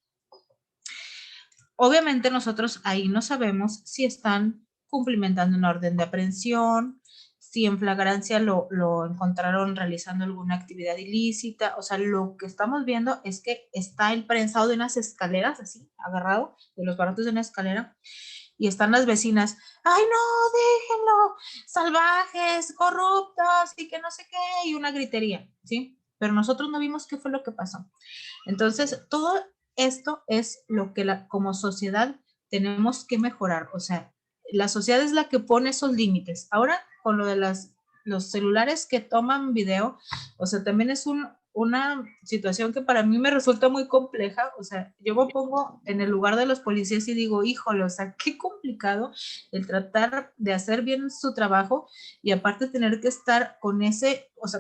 Obviamente nosotros ahí no sabemos si están cumplimentando una orden de aprehensión, si en flagrancia lo encontraron realizando alguna actividad ilícita. O sea, lo que estamos viendo es que está el prensado de unas escaleras, así, agarrado de los barrotes de una escalera, y están las vecinas, ¡ay no, déjenlo! ¡Salvajes, corruptos! Y que no sé qué, y una gritería, ¿sí? Pero nosotros no vimos qué fue lo que pasó. Entonces, todo esto es lo que como sociedad tenemos que mejorar. O sea, la sociedad es la que pone esos límites. Ahora, con lo de los celulares que toman video, o sea, también es una situación que para mí me resulta muy compleja. O sea, yo me pongo en el lugar de los policías y digo, híjole, o sea, qué complicado el tratar de hacer bien su trabajo y aparte tener que estar con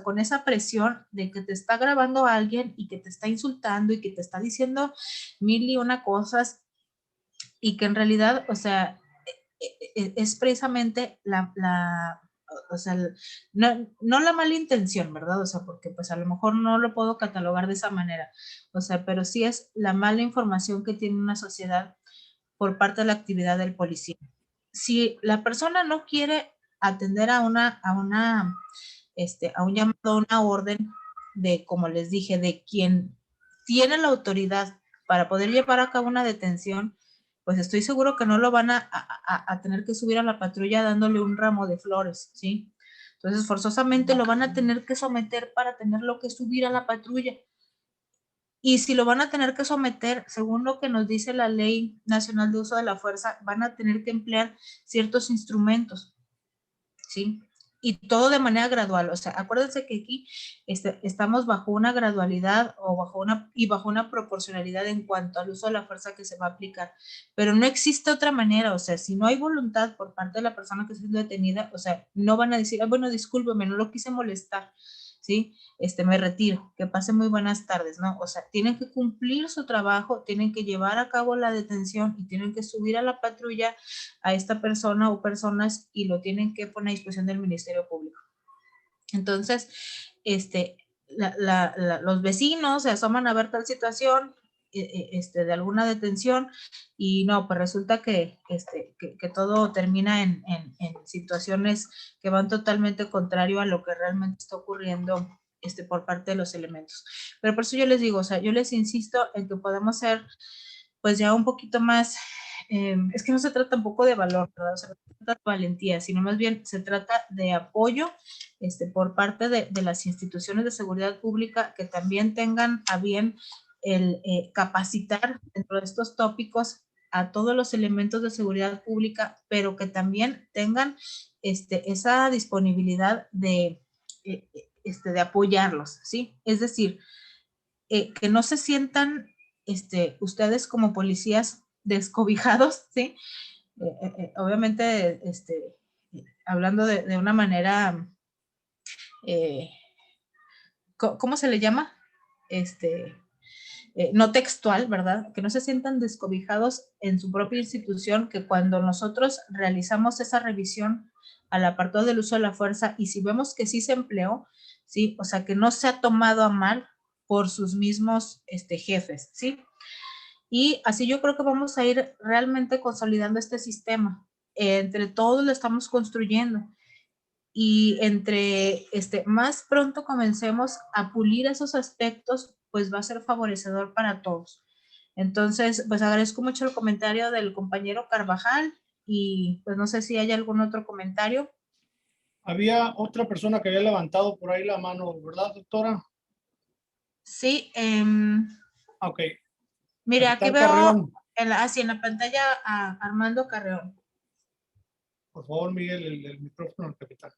con esa presión de que te está grabando a alguien y que te está insultando y que te está diciendo mil y una cosas y que en realidad, o sea, es precisamente o sea, no la mala intención, ¿verdad? O sea, porque pues a lo mejor no lo puedo catalogar de esa manera, o sea, pero sí es la mala información que tiene una sociedad por parte de la actividad del policía. Si la persona no quiere atender a un llamado, a una orden de, como les dije, de quien tiene la autoridad para poder llevar a cabo una detención, pues estoy seguro que no lo van a tener que subir a la patrulla dándole un ramo de flores, ¿sí? Entonces, forzosamente lo van a tener que someter para tenerlo que subir a la patrulla. Y si lo van a tener que someter, según lo que nos dice la Ley Nacional de Uso de la Fuerza, van a tener que emplear ciertos instrumentos, ¿sí? Y todo de manera gradual. O sea, acuérdense que aquí estamos bajo una gradualidad o bajo una proporcionalidad en cuanto al uso de la fuerza que se va a aplicar. Pero no existe otra manera. O sea, si no hay voluntad por parte de la persona que está siendo detenida, o sea, no van a decir, bueno, discúlpeme, no lo quise molestar, ¿sí? Me retiro, que pase muy buenas tardes, ¿no? O sea, tienen que cumplir su trabajo, tienen que llevar a cabo la detención y tienen que subir a la patrulla a esta persona o personas y lo tienen que poner a disposición del Ministerio Público. Entonces, los vecinos se asoman a ver tal situación, de alguna detención y no, pues resulta que todo termina en situaciones que van totalmente contrario a lo que realmente está ocurriendo por parte de los elementos. Pero por eso yo les digo, o sea, yo les insisto en que podamos ser pues ya un poquito más, es que no se trata tampoco de valor, ¿verdad? O sea, no se trata de valentía, sino más bien se trata de apoyo por parte de las instituciones de seguridad pública que también tengan a bien el capacitar dentro de estos tópicos a todos los elementos de seguridad pública, pero que también tengan esa disponibilidad de apoyarlos, ¿sí? Es decir, que no se sientan ustedes como policías descobijados, ¿sí? Obviamente, hablando de una manera, ¿cómo se le llama? No textual, ¿verdad? Que no se sientan descobijados en su propia institución, que cuando nosotros realizamos esa revisión al apartado del uso de la fuerza, y si vemos que sí se empleó, ¿sí? O sea, que no se ha tomado a mal por sus mismos jefes, ¿sí? Y así yo creo que vamos a ir realmente consolidando este sistema. Entre todos lo estamos construyendo. Y entre más pronto comencemos a pulir esos aspectos, pues va a ser favorecedor para todos. Entonces, pues agradezco mucho el comentario del compañero Carvajal y pues no sé si hay algún otro comentario. Había otra persona que había levantado por ahí la mano, ¿verdad, doctora? Sí, Ok. mira, aquí Capitán veo Carreón, en la pantalla a Armando Carreón. por favor, Miguel, el micrófono al capitán.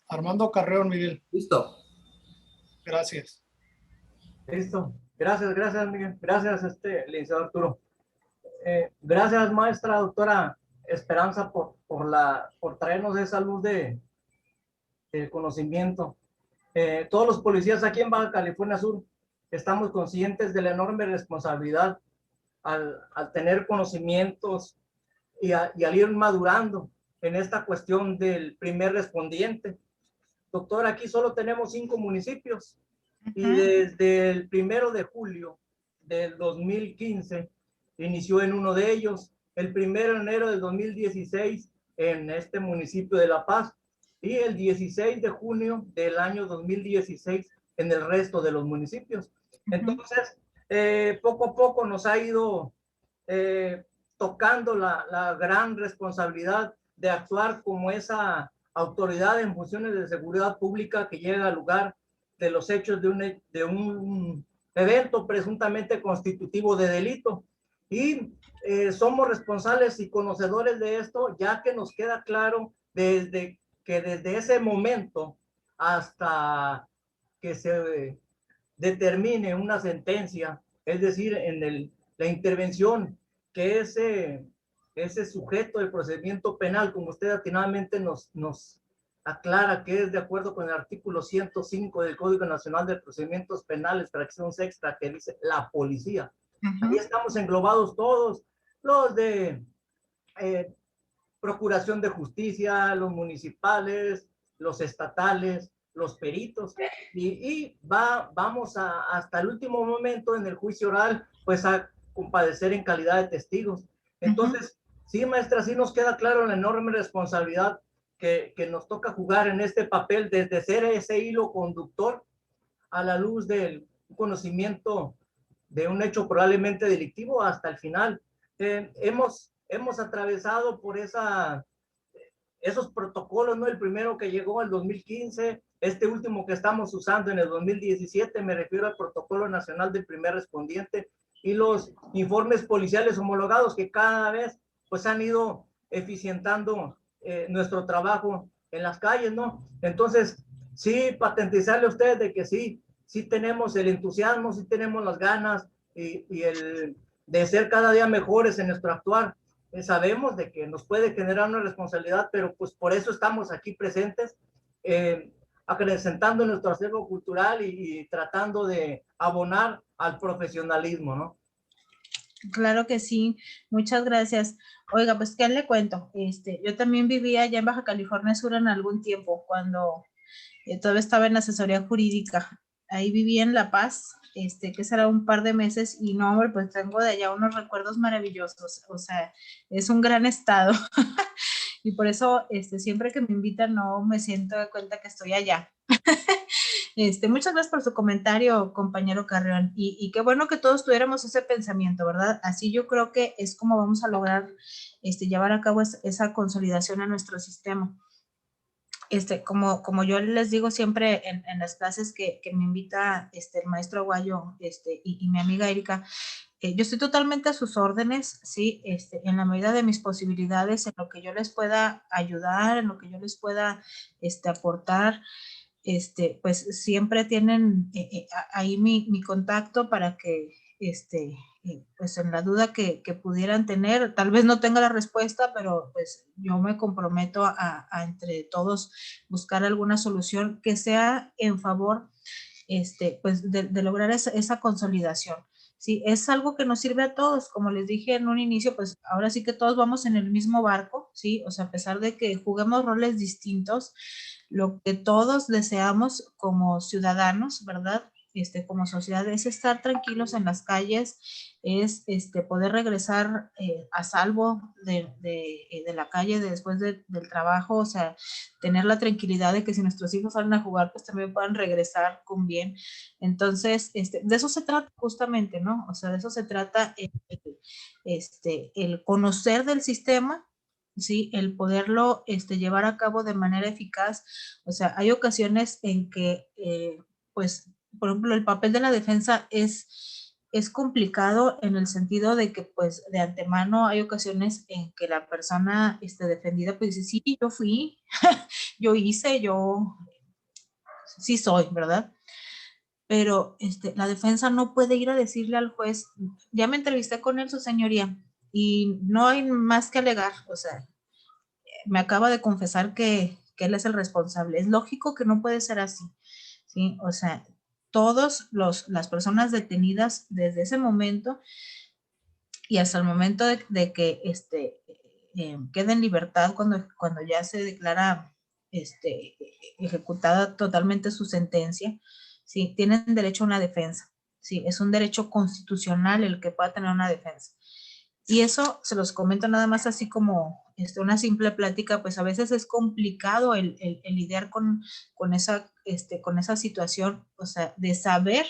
Armando Carreón, Miguel. Listo. Gracias. Listo. Gracias, Miguel. Gracias, licenciado Arturo. Gracias, maestra doctora Esperanza, por traernos esa luz de conocimiento. Todos los policías aquí en Baja California Sur estamos conscientes de la enorme responsabilidad al tener conocimientos y al ir madurando en esta cuestión del primer respondiente. Doctor, aquí solo tenemos 5 municipios y desde el 1 de julio del 2015 inició en uno de ellos, el 1 de enero del 2016 en este municipio de La Paz y el 16 de junio del año 2016 en el resto de los municipios. Entonces, poco a poco nos ha ido tocando la gran responsabilidad de actuar como esa autoridad en funciones de seguridad pública que llega al lugar de los hechos de un evento presuntamente constitutivo de delito. Y somos responsables y conocedores de esto, ya que nos queda claro desde ese momento hasta que se determine una sentencia, es decir, en la intervención que ese sujeto del procedimiento penal, como usted atinadamente nos aclara que es de acuerdo con el artículo 105 del Código Nacional de Procedimientos Penales, fracción sexta, que dice la policía. Ahí estamos englobados todos, los de Procuración de Justicia, los municipales, los estatales, los peritos, y vamos hasta el último momento en el juicio oral, pues a compadecer en calidad de testigos. Entonces, sí, maestra, sí nos queda claro la enorme responsabilidad que nos toca jugar en este papel, desde ser ese hilo conductor a la luz del conocimiento de un hecho probablemente delictivo hasta el final. Hemos atravesado por esos protocolos, ¿no? El primero que llegó en el 2015, este último que estamos usando en el 2017, me refiero al Protocolo Nacional del Primer Respondiente, y los informes policiales homologados que cada vez pues han ido eficientando nuestro trabajo en las calles, ¿no? Entonces, sí, patentizarle a ustedes de que sí tenemos el entusiasmo, sí tenemos las ganas y el de ser cada día mejores en nuestro actuar. Sabemos de que nos puede generar una responsabilidad, pero pues por eso estamos aquí presentes, acrecentando nuestro acervo cultural y tratando de abonar al profesionalismo, ¿no? Claro que sí, muchas gracias. Oiga, pues, ¿qué le cuento? Yo también vivía allá en Baja California Sur en algún tiempo, cuando todavía estaba en asesoría jurídica. Ahí viví en La Paz, que será un par de meses, y no, hombre, pues tengo de allá unos recuerdos maravillosos. O sea, es un gran estado. Y por eso, siempre que me invitan, no me siento de cuenta que estoy allá. Muchas gracias por su comentario, compañero Carreón, y qué bueno que todos tuviéramos ese pensamiento, ¿verdad? Así yo creo que es como vamos a lograr llevar a cabo esa consolidación en nuestro sistema. Como yo les digo siempre en las clases que me invita el maestro Aguayo y mi amiga Erika, yo estoy totalmente a sus órdenes, ¿sí? En la medida de mis posibilidades, en lo que yo les pueda ayudar, en lo que yo les pueda aportar, pues siempre tienen ahí mi contacto para que, pues en la duda que pudieran tener, tal vez no tenga la respuesta, pero pues yo me comprometo a entre todos buscar alguna solución que sea en favor pues de lograr esa consolidación. Sí, es algo que nos sirve a todos, como les dije en un inicio, pues ahora sí que todos vamos en el mismo barco, ¿sí? O sea, a pesar de que juguemos roles distintos, lo que todos deseamos como ciudadanos, ¿verdad? Como sociedad es estar tranquilos en las calles, es poder regresar a salvo de la calle después del trabajo, o sea, tener la tranquilidad de que si nuestros hijos salen a jugar, pues también puedan regresar con bien. Entonces, de eso se trata justamente, ¿no? O sea, de eso se trata el conocer del sistema, ¿sí? El poderlo llevar a cabo de manera eficaz. O sea, hay ocasiones en que, pues, por ejemplo, el papel de la defensa es complicado en el sentido de que, pues, de antemano hay ocasiones en que la persona defendida, pues dice, sí, yo fui, yo hice, yo sí soy, ¿verdad? Pero la defensa no puede ir a decirle al juez, ya me entrevisté con él, su señoría, y no hay más que alegar, o sea, me acaba de confesar que él es el responsable. Es lógico que no puede ser así, ¿sí? O sea, todas las personas detenidas desde ese momento y hasta el momento de que quede en libertad cuando ya se declara ejecutada totalmente su sentencia, ¿sí? Tienen derecho a una defensa, ¿sí? Es un derecho constitucional el que pueda tener una defensa. Y eso se los comento nada más así como una simple plática, pues a veces es complicado el lidiar con esa situación, o sea, de saber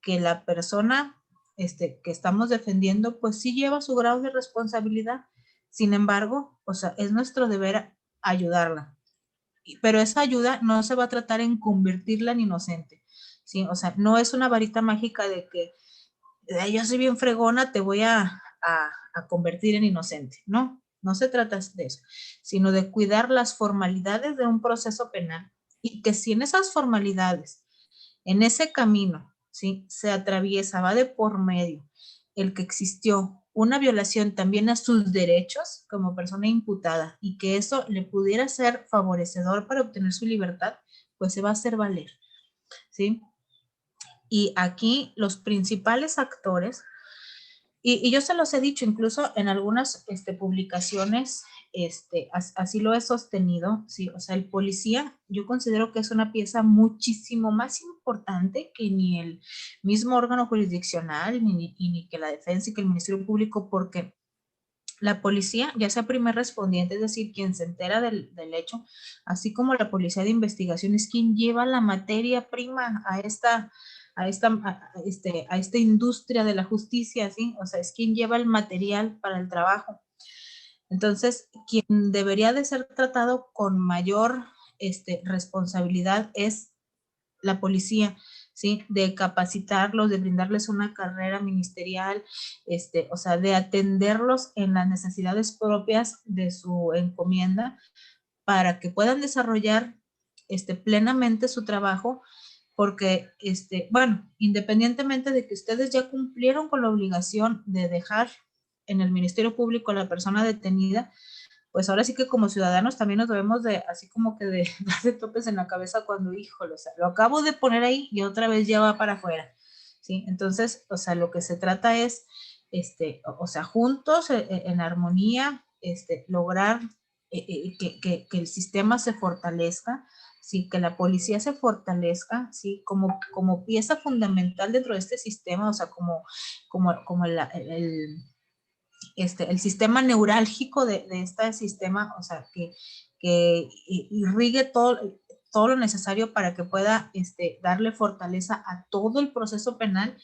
que la persona que estamos defendiendo, pues sí lleva su grado de responsabilidad. Sin embargo, o sea, es nuestro deber ayudarla. Pero esa ayuda no se va a tratar en convertirla en inocente, ¿sí? O sea, no es una varita mágica de que yo soy bien fregona, te voy a convertir en inocente. No, no se trata de eso, sino de cuidar las formalidades de un proceso penal y que si en esas formalidades, en ese camino, ¿sí? Se atraviesa, va de por medio el que existió una violación también a sus derechos como persona imputada y que eso le pudiera ser favorecedor para obtener su libertad, pues se va a hacer valer, ¿sí? Y aquí los principales actores, y yo se los he dicho incluso en algunas publicaciones, así lo he sostenido, ¿sí? O sea, el policía, yo considero que es una pieza muchísimo más importante que ni el mismo órgano jurisdiccional, ni que la defensa y que el Ministerio Público, porque la policía, ya sea primer respondiente, es decir, quien se entera del hecho, así como la policía de investigación, es quien lleva la materia prima a esta industria de la justicia, ¿sí? O sea, es quien lleva el material para el trabajo. Entonces, quien debería de ser tratado con mayor responsabilidad es la policía, ¿sí? De capacitarlos, de brindarles una carrera ministerial, o sea, de atenderlos en las necesidades propias de su encomienda para que puedan desarrollar plenamente su trabajo, porque, bueno, independientemente de que ustedes ya cumplieron con la obligación de dejar en el Ministerio Público a la persona detenida, pues ahora sí que como ciudadanos también nos debemos de, así como que de darle topes en la cabeza cuando, híjole, o sea, lo acabo de poner ahí y otra vez ya va para afuera, ¿sí? Entonces, o sea, lo que se trata es, o sea, juntos, en armonía, lograr que el sistema se fortalezca, ¿sí? Que la policía se fortalezca, ¿sí? Como pieza fundamental dentro de este sistema, o sea, como el sistema neurálgico de este sistema, o sea, que irrigue todo lo necesario para que pueda darle fortaleza a todo el proceso penal,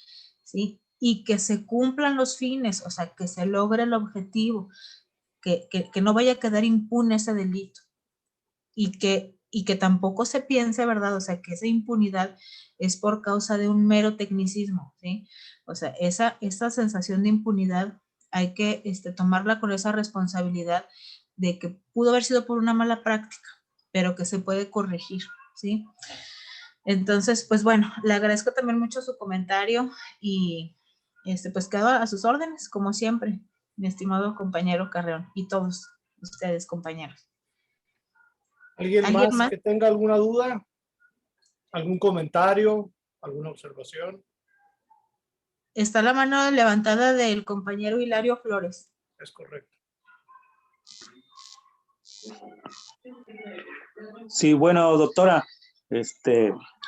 ¿sí? Y que se cumplan los fines, o sea, que se logre el objetivo, que no vaya a quedar impune ese delito y que tampoco se piense, ¿verdad? O sea, que esa impunidad es por causa de un mero tecnicismo, ¿sí? O sea, esa sensación de impunidad hay que tomarla con esa responsabilidad de que pudo haber sido por una mala práctica, pero que se puede corregir, ¿sí? Entonces, pues bueno, le agradezco también mucho su comentario y pues quedo a sus órdenes, como siempre, mi estimado compañero Carreón y todos ustedes, compañeros. ¿Alguien más que tenga alguna duda? ¿Algún comentario? ¿Alguna observación? Está la mano levantada del compañero Hilario Flores. Es correcto. Sí, bueno, doctora,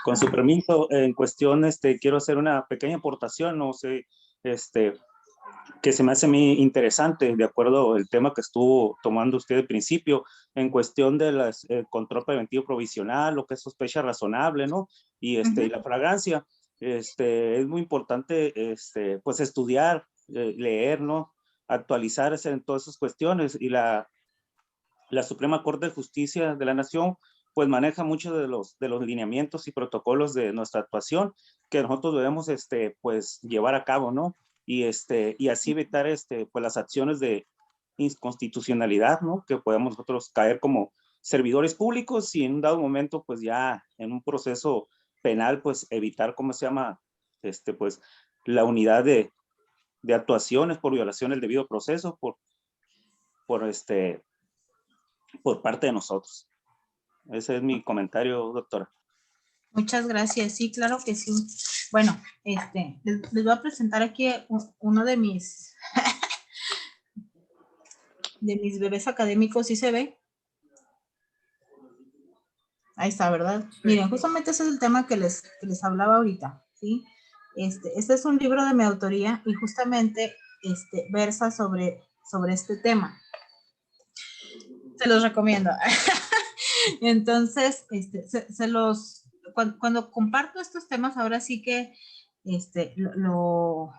con su permiso, en cuestión, quiero hacer una pequeña aportación, no sé, que se me hace muy interesante, de acuerdo al tema que estuvo tomando usted al principio, en cuestión de las control preventivo provisional, lo que es sospecha razonable, ¿no? Y la fragancia, es muy importante, pues estudiar, leer, ¿no? Actualizarse en todas esas cuestiones, y la Suprema Corte de Justicia de la Nación pues maneja muchos de los lineamientos y protocolos de nuestra actuación que nosotros debemos pues llevar a cabo, ¿no? Y así evitar pues las acciones de inconstitucionalidad, ¿no? Que podemos nosotros caer como servidores públicos y en un dado momento pues ya en un proceso penal pues evitar, ¿cómo se llama? Pues la unidad de actuaciones por violación del debido proceso, por parte de nosotros. Ese es mi comentario, doctora. Muchas gracias. Sí, claro que sí. Bueno, les voy a presentar aquí uno de mis bebés académicos. ¿Sí se ve? Ahí está, ¿verdad? Sí. Miren, justamente ese es el tema que les hablaba ahorita, ¿sí? Este es un libro de mi autoría y justamente versa sobre este tema. Se los recomiendo. Entonces, cuando comparto estos temas, ahora sí que lo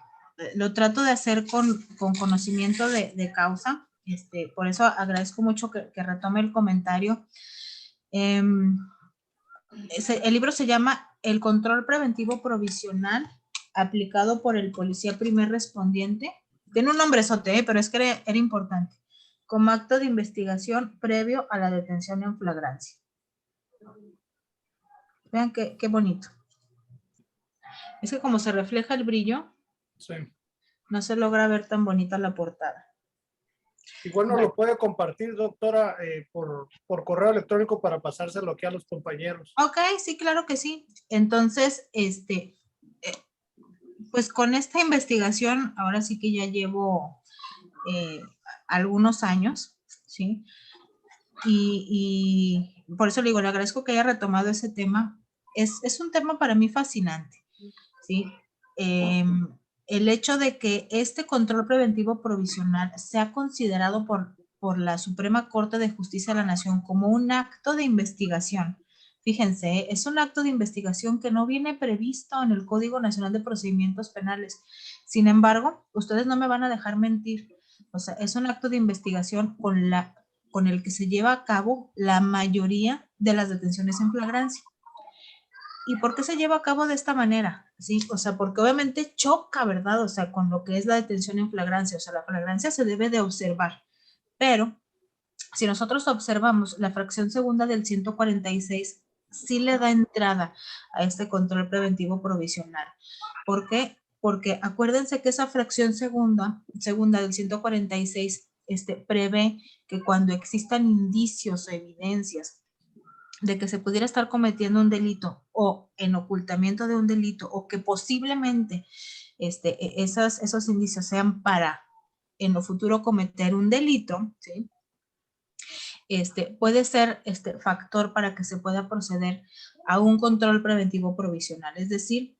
trato de hacer con conocimiento de causa. Por eso agradezco mucho que retome el comentario. El libro se llama El control preventivo provisional aplicado por el policía primer respondiente. Tiene un nombrezote, pero es que era importante. Como acto de investigación previo a la detención en flagrancia. Vean qué bonito. Es que como se refleja el brillo, sí, no se logra ver tan bonita la portada. Igual nos lo puede compartir, doctora, por correo electrónico para pasárselo aquí a los compañeros. Ok, sí, claro que sí. Entonces, pues con esta investigación, ahora sí que ya llevo algunos años, ¿sí? Y por eso le digo, le agradezco que haya retomado ese tema. Es un tema para mí fascinante, ¿sí? El hecho de que este control preventivo provisional sea considerado por la Suprema Corte de Justicia de la Nación como un acto de investigación. Fíjense, es un acto de investigación que no viene previsto en el Código Nacional de Procedimientos Penales. Sin embargo, ustedes no me van a dejar mentir. O sea, es un acto de investigación con el que se lleva a cabo la mayoría de las detenciones en flagrancia. ¿Y por qué se lleva a cabo de esta manera? ¿Sí? O sea, porque obviamente choca, ¿verdad? O sea, con lo que es la detención en flagrancia. O sea, la flagrancia se debe de observar. Pero, si nosotros observamos la fracción segunda del 146, sí le da entrada a este control preventivo provisional. ¿Por qué? Porque acuérdense que esa fracción segunda del 146 prevé que cuando existan indicios o evidencias de que se pudiera estar cometiendo un delito o en ocultamiento de un delito o que posiblemente esos indicios sean para en lo futuro cometer un delito, ¿sí? Puede ser factor para que se pueda proceder a un control preventivo provisional, es decir,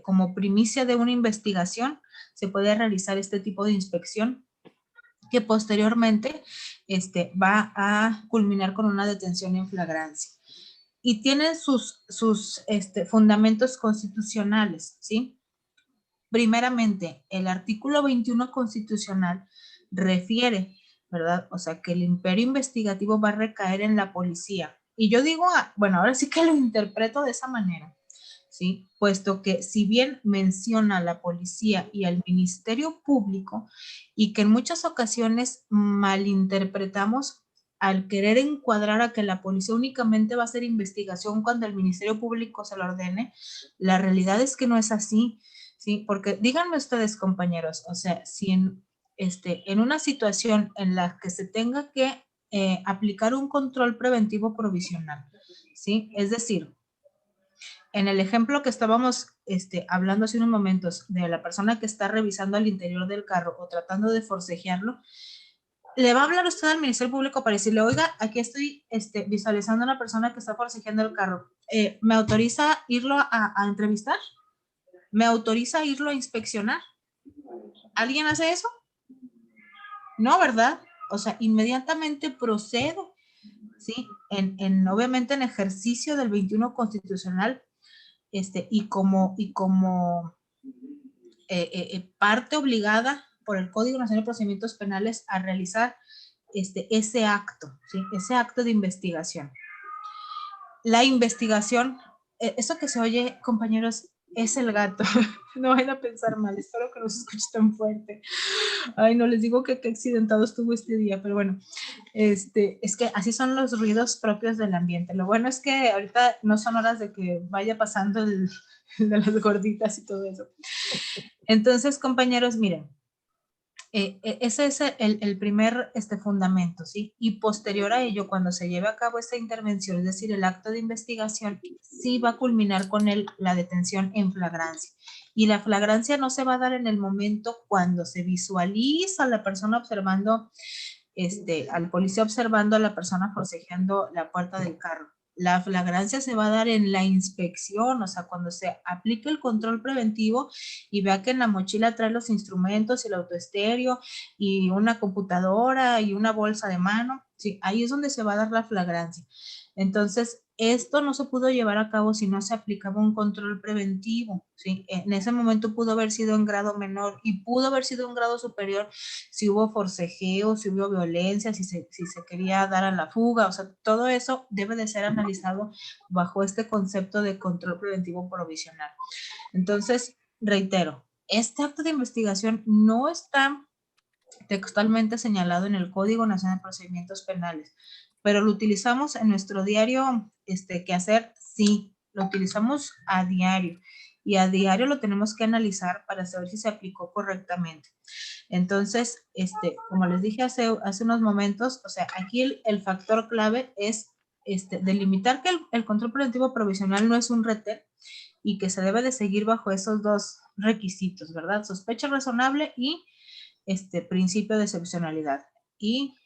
como primicia de una investigación se puede realizar este tipo de inspección que posteriormente va a culminar con una detención en flagrancia. Y tiene sus fundamentos constitucionales, ¿sí? Primeramente, el artículo 21 constitucional refiere, ¿verdad? O sea, que el imperio investigativo va a recaer en la policía. Y yo digo, bueno, ahora sí que lo interpreto de esa manera, ¿sí? Puesto que si bien menciona a la policía y al Ministerio Público, y que en muchas ocasiones malinterpretamos al querer encuadrar a que la policía únicamente va a hacer investigación cuando el Ministerio Público se lo ordene, la realidad es que no es así, ¿sí? Porque díganme ustedes, compañeros, o sea, si en una situación en la que se tenga que aplicar un control preventivo provisional, ¿sí? Es decir, en el ejemplo que estábamos hablando hace unos momentos de la persona que está revisando al interior del carro o tratando de forcejearlo, le va a hablar usted al Ministerio Público para decirle, oiga, aquí estoy visualizando a una persona que está forcejeando el carro. ¿Me autoriza irlo a entrevistar? ¿Me autoriza irlo a inspeccionar? ¿Alguien hace eso? No, ¿verdad? O sea, inmediatamente procedo, ¿sí? Obviamente en ejercicio del 21 constitucional, y como parte obligada por el Código Nacional de Procedimientos Penales a realizar ese acto, ¿sí? Ese acto de investigación. La investigación, eso que se oye, compañeros, es el gato. No vayan a pensar mal, espero que no se escuche tan fuerte. Ay, no, les digo que qué accidentado estuvo este día, pero bueno, es que así son los ruidos propios del ambiente. Lo bueno es que ahorita no son horas de que vaya pasando el de las gorditas y todo eso. Entonces, compañeros, miren, ese es el primer fundamento, ¿sí? Y posterior a ello, cuando se lleve a cabo esta intervención, es decir, el acto de investigación, sí va a culminar con la detención en flagrancia. Y la flagrancia no se va a dar en el momento cuando se visualiza a la persona observando, al policía observando a la persona forcejeando la puerta del carro. La flagrancia se va a dar en la inspección, o sea, cuando se aplique el control preventivo y vea que en la mochila trae los instrumentos y el autoestéreo y una computadora y una bolsa de mano, sí, ahí es donde se va a dar la flagrancia. Entonces, esto no se pudo llevar a cabo si no se aplicaba un control preventivo, ¿sí? En ese momento pudo haber sido en grado menor y pudo haber sido en grado superior si hubo forcejeo, si hubo violencia, si se quería dar a la fuga, o sea, todo eso debe de ser analizado bajo este concepto de control preventivo provisional. Entonces, reitero, este acto de investigación no está textualmente señalado en el Código Nacional de Procedimientos Penales, pero lo utilizamos en nuestro diario quehacer, sí, lo utilizamos a diario y a diario lo tenemos que analizar para saber si se aplicó correctamente. Entonces, como les dije hace unos momentos, o sea, aquí el factor clave es delimitar que el control preventivo provisional no es un retén y que se debe de seguir bajo esos dos requisitos, ¿verdad? Sospecha razonable y principio de excepcionalidad. Y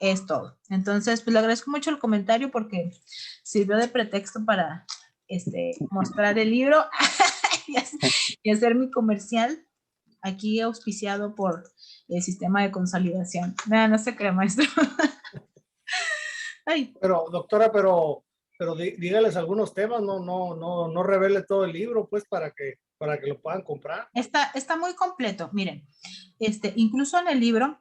es todo. Entonces, pues le agradezco mucho el comentario porque sirvió de pretexto para mostrar el libro y hacer mi comercial aquí auspiciado por el sistema de consolidación. No se crea, maestro. Ay. Pero, doctora, pero dígales algunos temas, no revele todo el libro, pues, para que lo puedan comprar. Está muy completo, miren. Incluso en el libro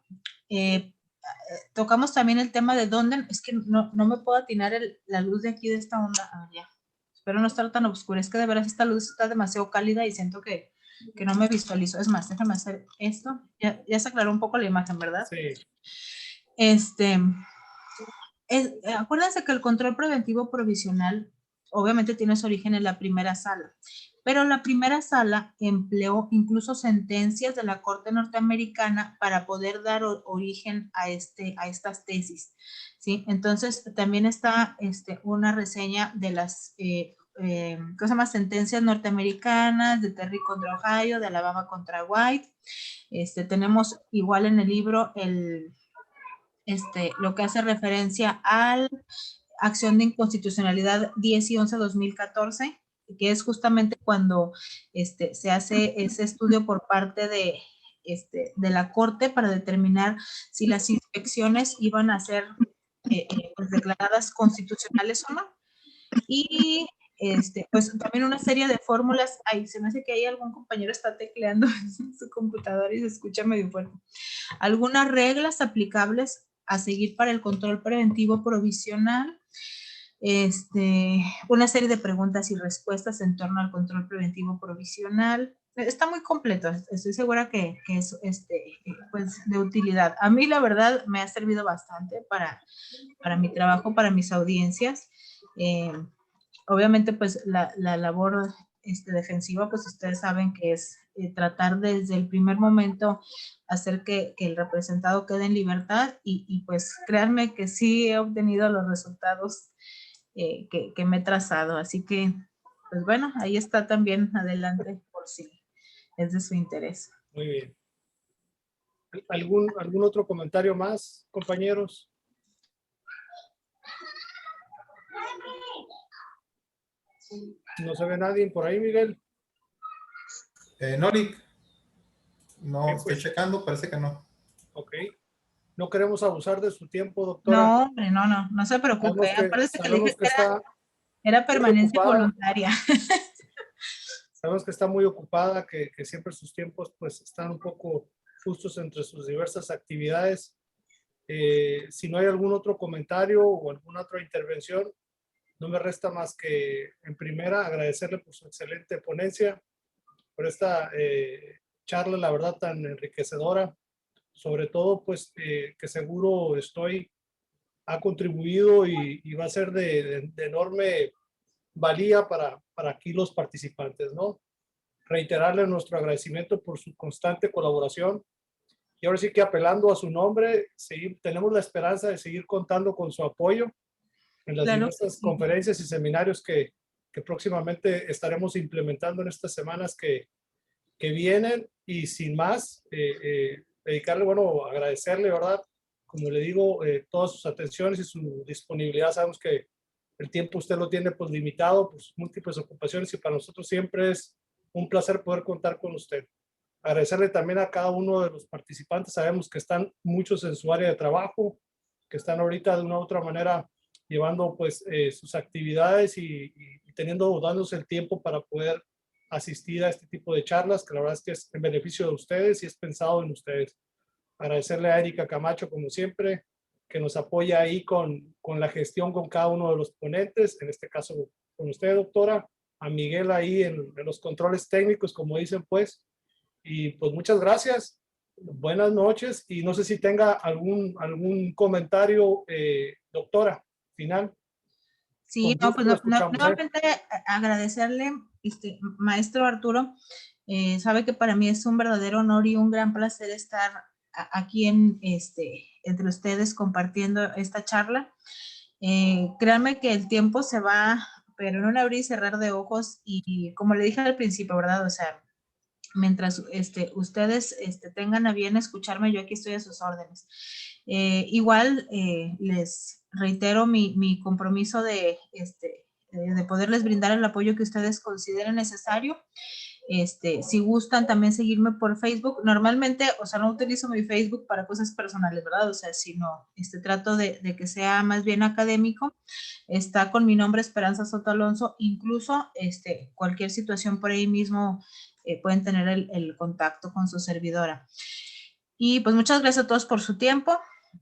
tocamos también el tema de dónde, es que no me puedo atinar la luz de aquí de esta onda. Ya. Espero no estar tan oscura, es que de veras esta luz está demasiado cálida y siento que no me visualizo. Es más, déjame hacer esto. Ya se aclaró un poco la imagen, ¿verdad? Sí. Acuérdense que el control preventivo provisional obviamente tiene su origen en la primera sala, pero la primera sala empleó incluso sentencias de la Corte Norteamericana para poder dar origen a estas tesis, ¿sí? Entonces también está una reseña de las sentencias norteamericanas, de Terry contra Ohio, de Alabama contra White. Tenemos igual en el libro lo que hace referencia a acción de inconstitucionalidad 10 y 11 2014, que es justamente cuando se hace ese estudio por parte de la Corte para determinar si las inspecciones iban a ser pues declaradas constitucionales o no. Y pues también una serie de fórmulas. Ay, se me hace que hay algún compañero está tecleando en su computadora y se escucha medio fuerte. Algunas reglas aplicables a seguir para el control preventivo provisional, una serie de preguntas y respuestas en torno al control preventivo provisional. Está muy completo, estoy segura que es pues de utilidad. A mí la verdad me ha servido bastante para mi trabajo, para mis audiencias. Obviamente pues la labor defensiva, pues ustedes saben que es tratar desde el primer momento hacer que el representado quede en libertad y pues créanme que sí he obtenido los resultados que me he trazado, así que pues bueno, ahí está también adelante por si es de su interés. Muy bien. ¿Algún otro comentario más, compañeros? ¿No se ve nadie por ahí, Miguel? No, Nick. No, Ok, estoy pues. checando, parece que no. Ok. No queremos abusar de su tiempo, doctora. No, hombre, no se preocupe. Acuérdese que le dije Sabemos que está era muy permanencia ocupada. voluntaria. Sabemos que está muy ocupada, que siempre sus tiempos pues están un poco justos entre sus diversas actividades. Si no hay algún otro comentario o alguna otra intervención, no me resta más que en primera agradecerle por su excelente ponencia, por esta charla, la verdad, tan enriquecedora. Sobre todo, pues, que seguro ha contribuido y va a ser de enorme valía para aquí los participantes, ¿no? Reiterarle nuestro agradecimiento por su constante colaboración y ahora sí que apelando a su nombre, tenemos la esperanza de seguir contando con su apoyo en las Claro que diversas sí. conferencias y seminarios que próximamente estaremos implementando en estas semanas que vienen y sin más, dedicarle, bueno, agradecerle, ¿verdad? Como le digo, todas sus atenciones y su disponibilidad. Sabemos que el tiempo usted lo tiene pues limitado por sus múltiples ocupaciones y para nosotros siempre es un placer poder contar con usted. Agradecerle también a cada uno de los participantes. Sabemos que están muchos en su área de trabajo, que están ahorita de una u otra manera llevando pues sus actividades y dándose el tiempo para poder asistir a este tipo de charlas, que la verdad es que es en beneficio de ustedes y es pensado en ustedes. Agradecerle a Erika Camacho, como siempre, que nos apoya ahí con la gestión con cada uno de los ponentes, en este caso con usted, doctora, a Miguel ahí en los controles técnicos, como dicen, pues, y pues muchas gracias, buenas noches, y no sé si tenga algún comentario, doctora, final. Sí, Con no, gusto pues lo escuchamos, nuevamente agradecerle, maestro Arturo. Sabe que para mí es un verdadero honor y un gran placer estar aquí entre ustedes compartiendo esta charla. Créanme que el tiempo se va, pero en un abrir y cerrar de ojos y como le dije al principio, ¿verdad? O sea, mientras ustedes tengan a bien escucharme, yo aquí estoy a sus órdenes. Igual les reitero mi compromiso de poderles brindar el apoyo que ustedes consideren necesario. Si gustan también seguirme por Facebook, normalmente, o sea, no utilizo mi Facebook para cosas personales, ¿verdad? O sea, sino trato de que sea más bien académico. Está con mi nombre Esperanza Soto Alonso, incluso cualquier situación por ahí mismo pueden tener el contacto con su servidora. Y pues muchas gracias a todos por su tiempo.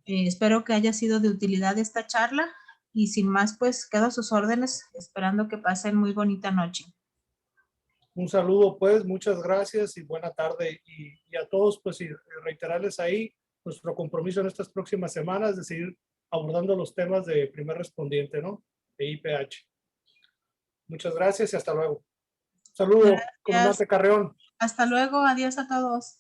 Espero que haya sido de utilidad esta charla y sin más, pues quedo a sus órdenes, esperando que pasen muy bonita noche. Un saludo, pues, muchas gracias y buena tarde. Y a todos, pues, y reiterarles ahí nuestro compromiso en estas próximas semanas de seguir abordando los temas de primer respondiente, ¿no? De IPH. Muchas gracias y hasta luego. Saludo, Gracias. comandante Carreón. Hasta luego, adiós a todos.